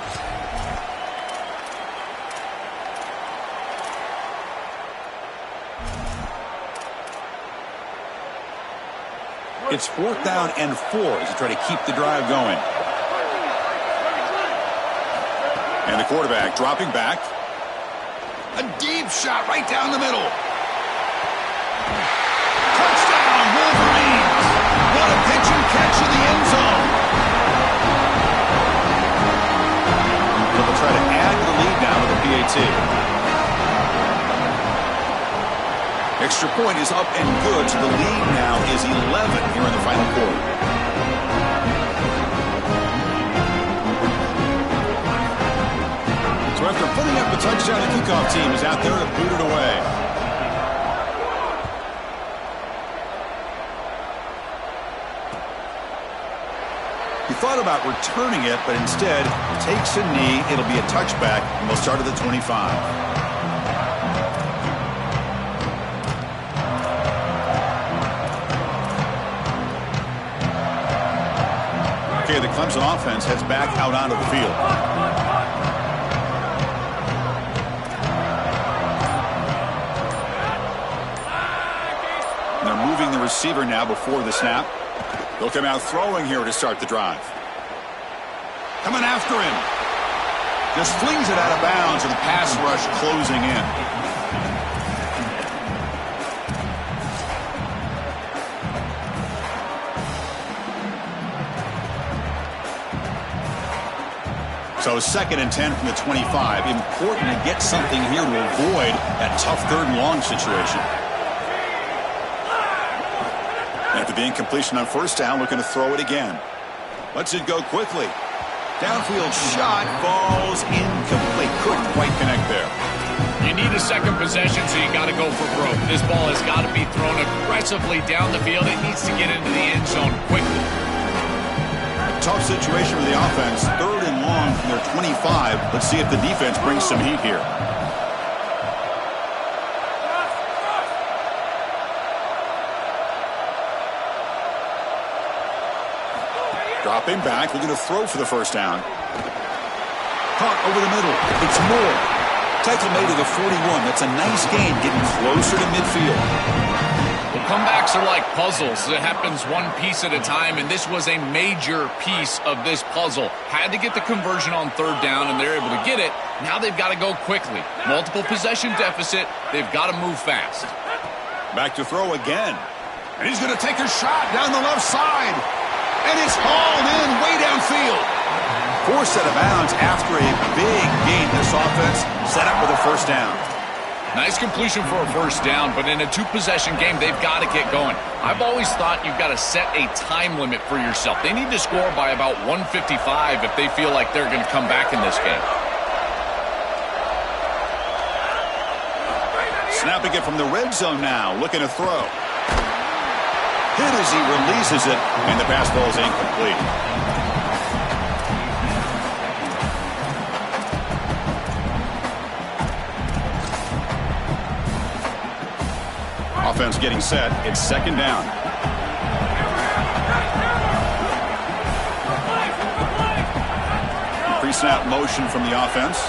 It's 4th down and 4 as they try to keep the drive going. And the quarterback dropping back. A deep shot right down the middle. Touchdown, Wolverines. What a pitch and catch in the end zone. They'll try to add to the lead now with the PAT. Extra point is up and good, so the lead now is 11 here in the final quarter. So after putting up the touchdown, the kickoff team is out there to boot it away. He thought about returning it, but instead takes a knee. It'll be a touchback, and we'll start at the 25. The Clemson offense heads back out onto the field. And they're moving the receiver now before the snap. They'll come out throwing here to start the drive. Coming after him. Just flings it out of bounds and the pass rush closing in. So 2nd and 10 from the 25. Important to get something here to avoid that tough 3rd and long situation. After the incompletion on 1st down, looking to throw it again. Lets it go quickly. Downfield shot falls incomplete. Couldn't quite connect there. You need a second possession, so you got to go for broke. This ball has got to be thrown aggressively down the field. It needs to get into the end zone quickly. Tough situation for the offense. 3rd and long from their 25. Let's see if the defense brings some heat here. Dropping back, looking to throw for the first down. Caught over the middle. It's Moore. Tackle made to the 41. That's a nice gain, getting closer to midfield. Well, comebacks are like puzzles. It happens one piece at a time, and this was a major piece of this puzzle. Had to get the conversion on 3rd down, and they're able to get it. Now they've got to go quickly. Multiple possession deficit. They've got to move fast. Back to throw again. And he's going to take a shot down the left side. And it's hauled in way downfield. Forced out of bounds after a big gain. This offense set up with a first down. Nice completion for a first down, but in a 2-possession game, they've got to get going. I've always thought you've got to set a time limit for yourself. They need to score by about 155 if they feel like they're going to come back in this game. Snapping it from the red zone now, looking to throw. Hit as he releases it, and the pass ball is incomplete. Offense getting set. It's 2nd down. Pre-snap motion from the offense.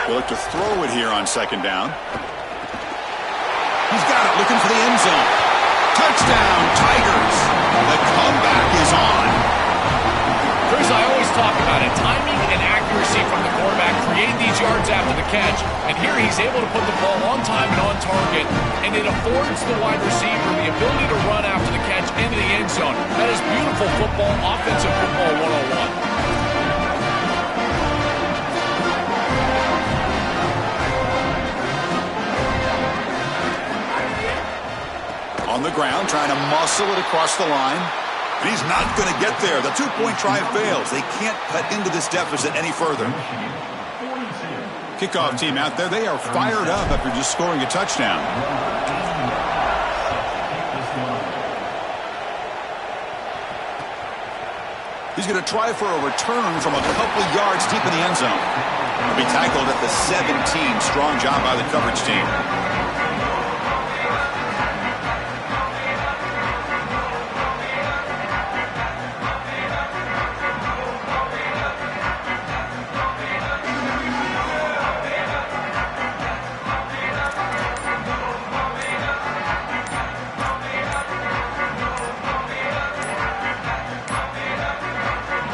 They look to throw it here on 2nd down. He's got it, looking for the end zone. Touchdown, Tigers. The comeback is on. Chris, I always talk about it. Timing and accuracy from the quarterback create these yards after the catch. And here he's able to put the ball on time and on target. And it affords the wide receiver the ability to run after the catch into the end zone. That is beautiful football, offensive football 101. On the ground, trying to muscle it across the line. And he's not going to get there. The 2-point try fails. They can't cut into this deficit any further. Kickoff team out there, they are fired up after just scoring a touchdown. He's going to try for a return from a couple yards deep in the end zone. He'll be tackled at the 17. Strong job by the coverage team.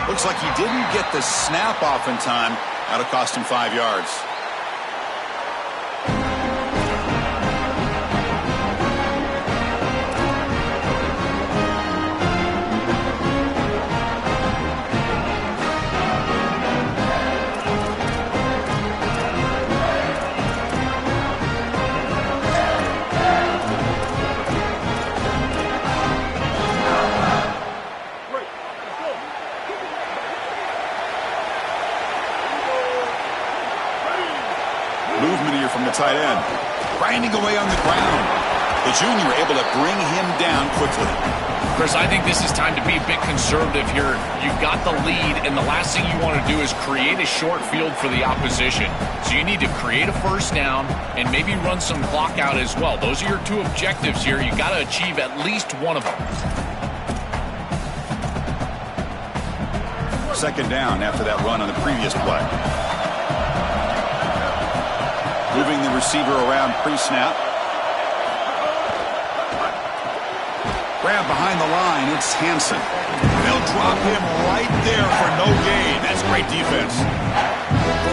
Looks like he didn't get the snap off in time. That'll cost him 5 yards. From the tight end, grinding away on the ground. The junior able to bring him down quickly. Chris, I think this is time to be a bit conservative here. You've got the lead, and the last thing you want to do is create a short field for the opposition. So you need to create a first down and maybe run some clock out as well. Those are your 2 objectives here. You've got to achieve at least one of them. 2nd down after that run on the previous play. Moving the receiver around pre-snap. Grab behind the line. It's Hansen. They'll drop him right there for no gain. That's great defense.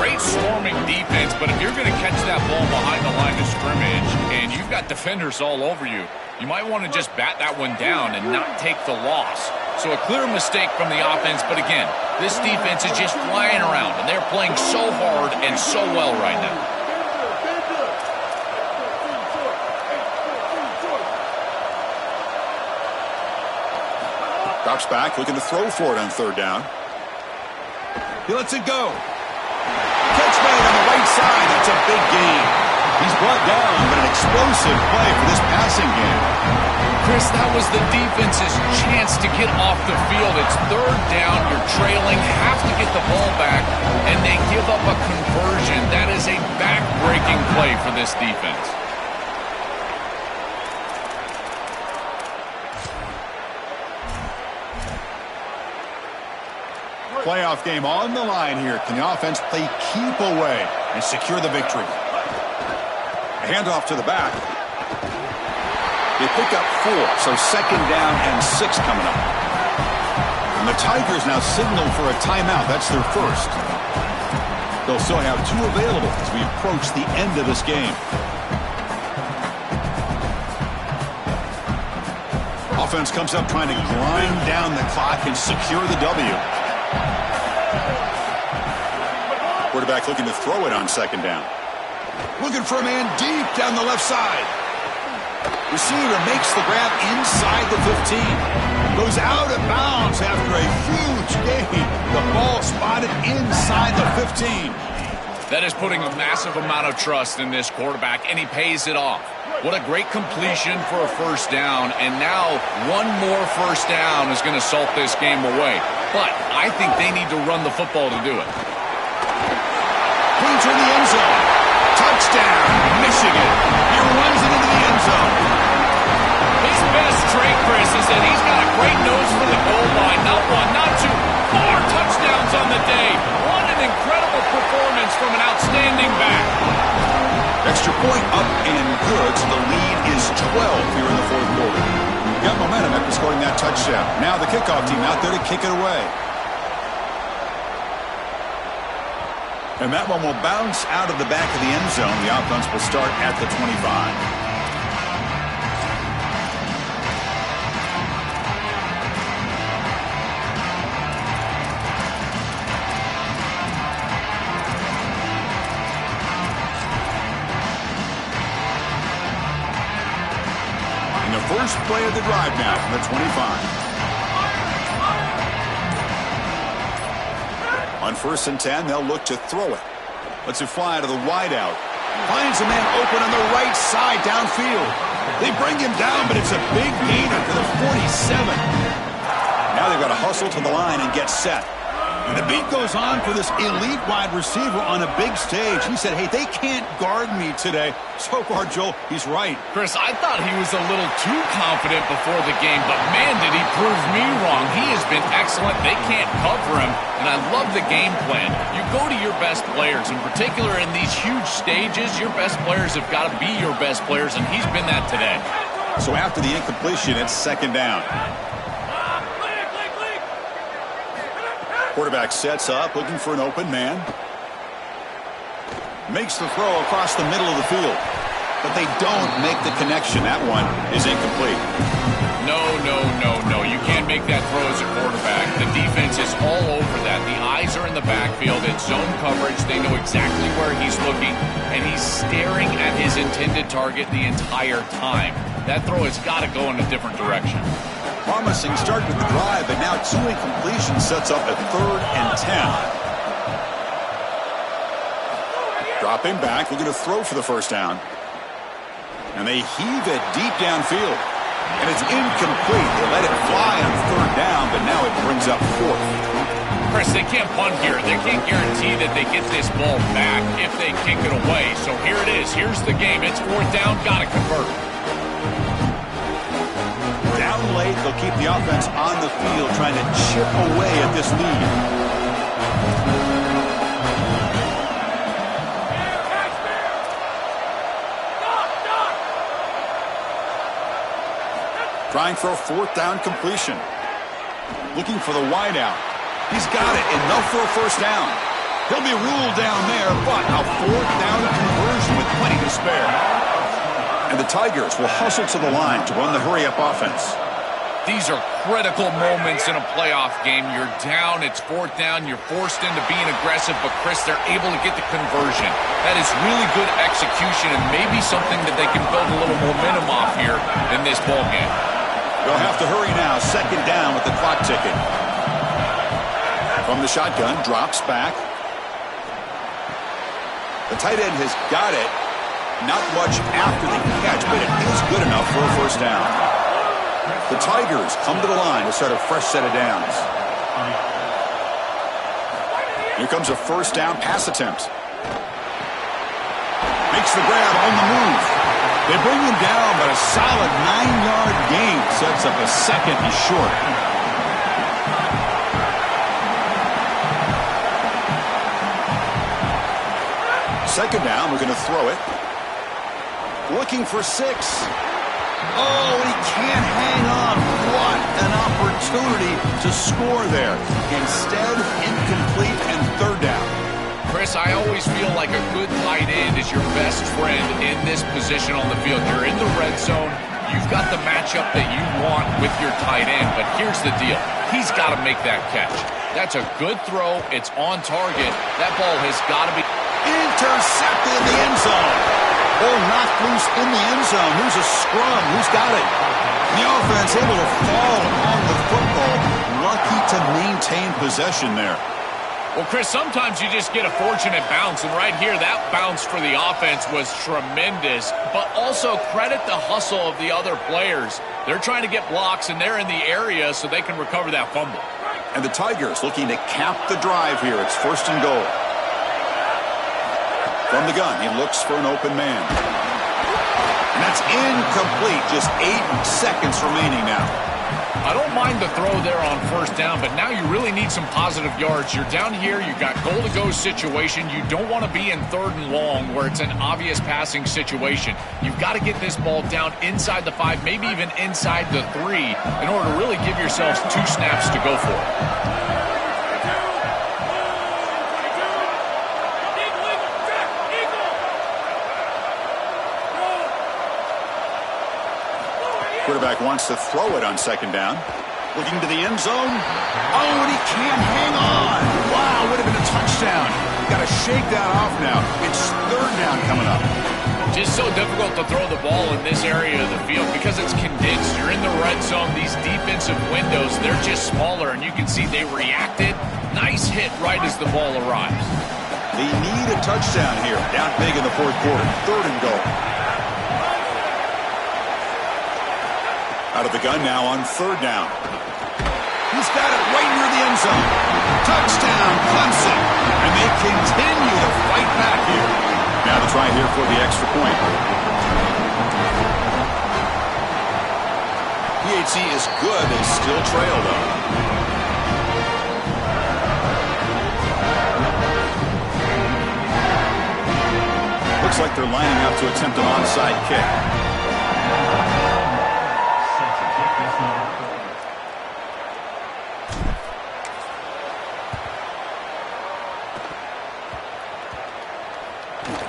Great storming defense, but if you're going to catch that ball behind the line of scrimmage and you've got defenders all over you, you might want to just bat that one down and not take the loss. So a clear mistake from the offense, but again, this defense is just flying around, and they're playing so hard and so well right now. Drops back, looking to throw for it on 3rd down. He lets it go. Catch made on the right side. That's a big gain. He's brought down, but an explosive play for this passing game. Chris, that was the defense's chance to get off the field. It's third down. You're trailing, have to get the ball back, and they give up a conversion. That is a back-breaking play for this defense. Playoff game on the line here. Can the offense play keep away and secure the victory? A handoff to the back. They pick up 4, so second down and 6 coming up. And the Tigers now signal for a timeout. That's their first. They'll still have 2 available as we approach the end of this game. Offense comes up trying to grind down the clock and secure the W. Quarterback looking to throw it on second down. Looking for a man deep down the left side. Receiver makes the grab inside the 15. Goes out of bounds after a huge gain. The ball spotted inside the 15. That is putting a massive amount of trust in this quarterback, and he pays it off. What a great completion for a first down, and now one more first down is going to salt this game away. But I think they need to run the football to do it. Painter in the end zone. Touchdown, Michigan. He runs it into the end zone. His best trait, Chris, is that he's got a great nose for the goal line. Not 1, not 2, 4 touchdowns on the day. What an incredible performance from an outstanding back. Extra point up and good, so the lead is 12 here in the fourth quarter. Got momentum after scoring that touchdown. Now the kickoff team out there to kick it away. And that one will bounce out of the back of the end zone. The offense will start at the 25. First play of the drive now from the 25. On 1st and 10, they'll look to throw it. Lets it fly to the wideout. Finds a man open on the right side downfield. They bring him down, but it's a big gainer to the 47. Now they've got to hustle to the line and get set. And the beat goes on for this elite wide receiver on a big stage. He said, hey, they can't guard me today. So far, Joel, he's right. Chris, I thought he was a little too confident before the game, but man, did he prove me wrong. He has been excellent. They can't cover him, and I love the game plan. You go to your best players, in particular in these huge stages, your best players have got to be your best players, and he's been that today. So after the incompletion, it's second down. Quarterback sets up, looking for an open man. Makes the throw across the middle of the field. But they don't make the connection. That one is incomplete. No. You can't make that throw as a quarterback. The defense is all over that. The eyes are in the backfield. It's zone coverage. They know exactly where he's looking, and he's staring at his intended target the entire time. That throw has got to go in a different direction. Promising start with the drive, but now 2 incompletions sets up a 3rd and 10. Drop him back, looking to throw for the first down. And they heave it deep downfield. And it's incomplete. They let it fly on 3rd down, but now it brings up 4th. Chris, they can't punt here. They can't guarantee that they get this ball back if they kick it away. So here it is. Here's the game. It's 4th down. Got to convert. Down late, they'll keep the offense on the field trying to chip away at this lead. Trying for a 4th down completion. Looking for the wideout. He's got it. Enough for a first down. He'll be ruled down there, but a 4th down conversion with plenty to spare. And the Tigers will hustle to the line to run the hurry-up offense. These are critical moments in a playoff game. You're down, it's 4th down, you're forced into being aggressive, but Chris, they're able to get the conversion. That is really good execution and maybe something that they can build a little momentum off here in this ball game. They'll have to hurry now, 2nd down with the clock ticking. From the shotgun, drops back. The tight end has got it. Not much after the catch, but it is good enough for a first down. The Tigers come to the line to start a fresh set of downs. Here comes a first down pass attempt. Makes the grab on the move. They bring him down, but a solid 9-yard gain sets up a second and short. Second down, we're going to throw it. Looking for 6. Oh, he can't hang on. What an opportunity to score there. Instead, incomplete and third down. Chris, I always feel like a good tight end is your best friend in this position on the field. You're in the red zone. You've got the matchup that you want with your tight end. But here's the deal. He's got to make that catch. That's a good throw. It's on target. That ball has got to be intercepted in the end zone. Ball knocked loose in the end zone. Who's a scrum? Who's got it? The offense able to fall on the football. Lucky to maintain possession there. Well, Chris, sometimes you just get a fortunate bounce, and right here, that bounce for the offense was tremendous, but also credit the hustle of the other players. They're trying to get blocks, and they're in the area so they can recover that fumble. And the Tigers looking to cap the drive here. It's first and goal. From the gun, he looks for an open man. And that's incomplete. Just 8 seconds remaining now. I don't mind the throw there on first down, but now you really need some positive yards. You're down here, you've got goal-to-go situation. You don't want to be in third and long where it's an obvious passing situation. You've got to get this ball down inside the 5, maybe even inside the 3, in order to really give yourselves 2 snaps to go for it. Quarterback wants to throw it on second down. Looking to the end zone. Oh, and he can't hang on. Wow, would have been a touchdown. Got to shake that off now. It's third down coming up. Just so difficult to throw the ball in this area of the field because it's condensed. You're in the red zone. These defensive windows, they're just smaller, and you can see they reacted. Nice hit right as the ball arrives. They need a touchdown here. Down big in the fourth quarter. Third and goal. Out of the gun now on third down. He's got it right near the end zone. Touchdown, Clemson. And they continue to fight back here. Now to try here for the extra point. PHC is good. They still trail, though. Looks like they're lining up to attempt an onside kick.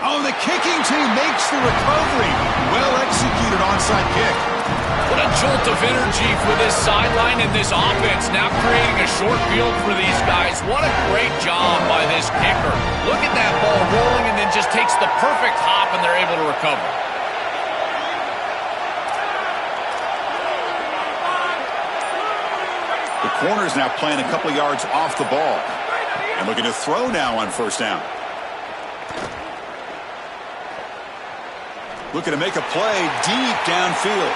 Oh, the kicking team makes the recovery. Well executed onside kick. What a jolt of energy for this sideline and this offense. Now creating a short field for these guys. What a great job by this kicker. Look at that ball rolling and then just takes the perfect hop and they're able to recover. The corner's now playing a couple yards off the ball. And looking to throw now on first down. Looking to make a play deep downfield.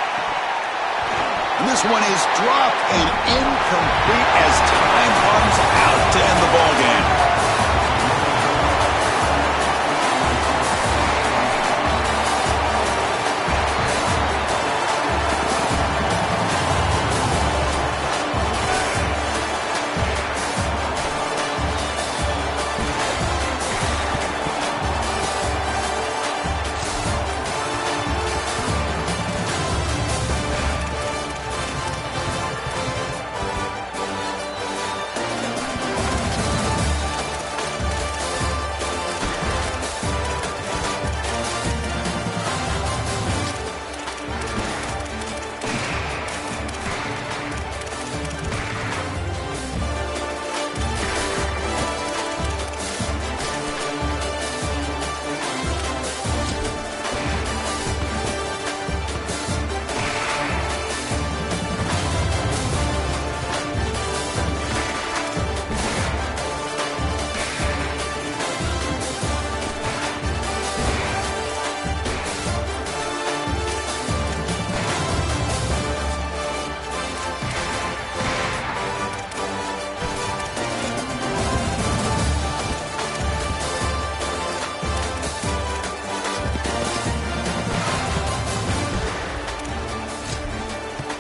And this one is dropped and incomplete as time runs out to end the ball game.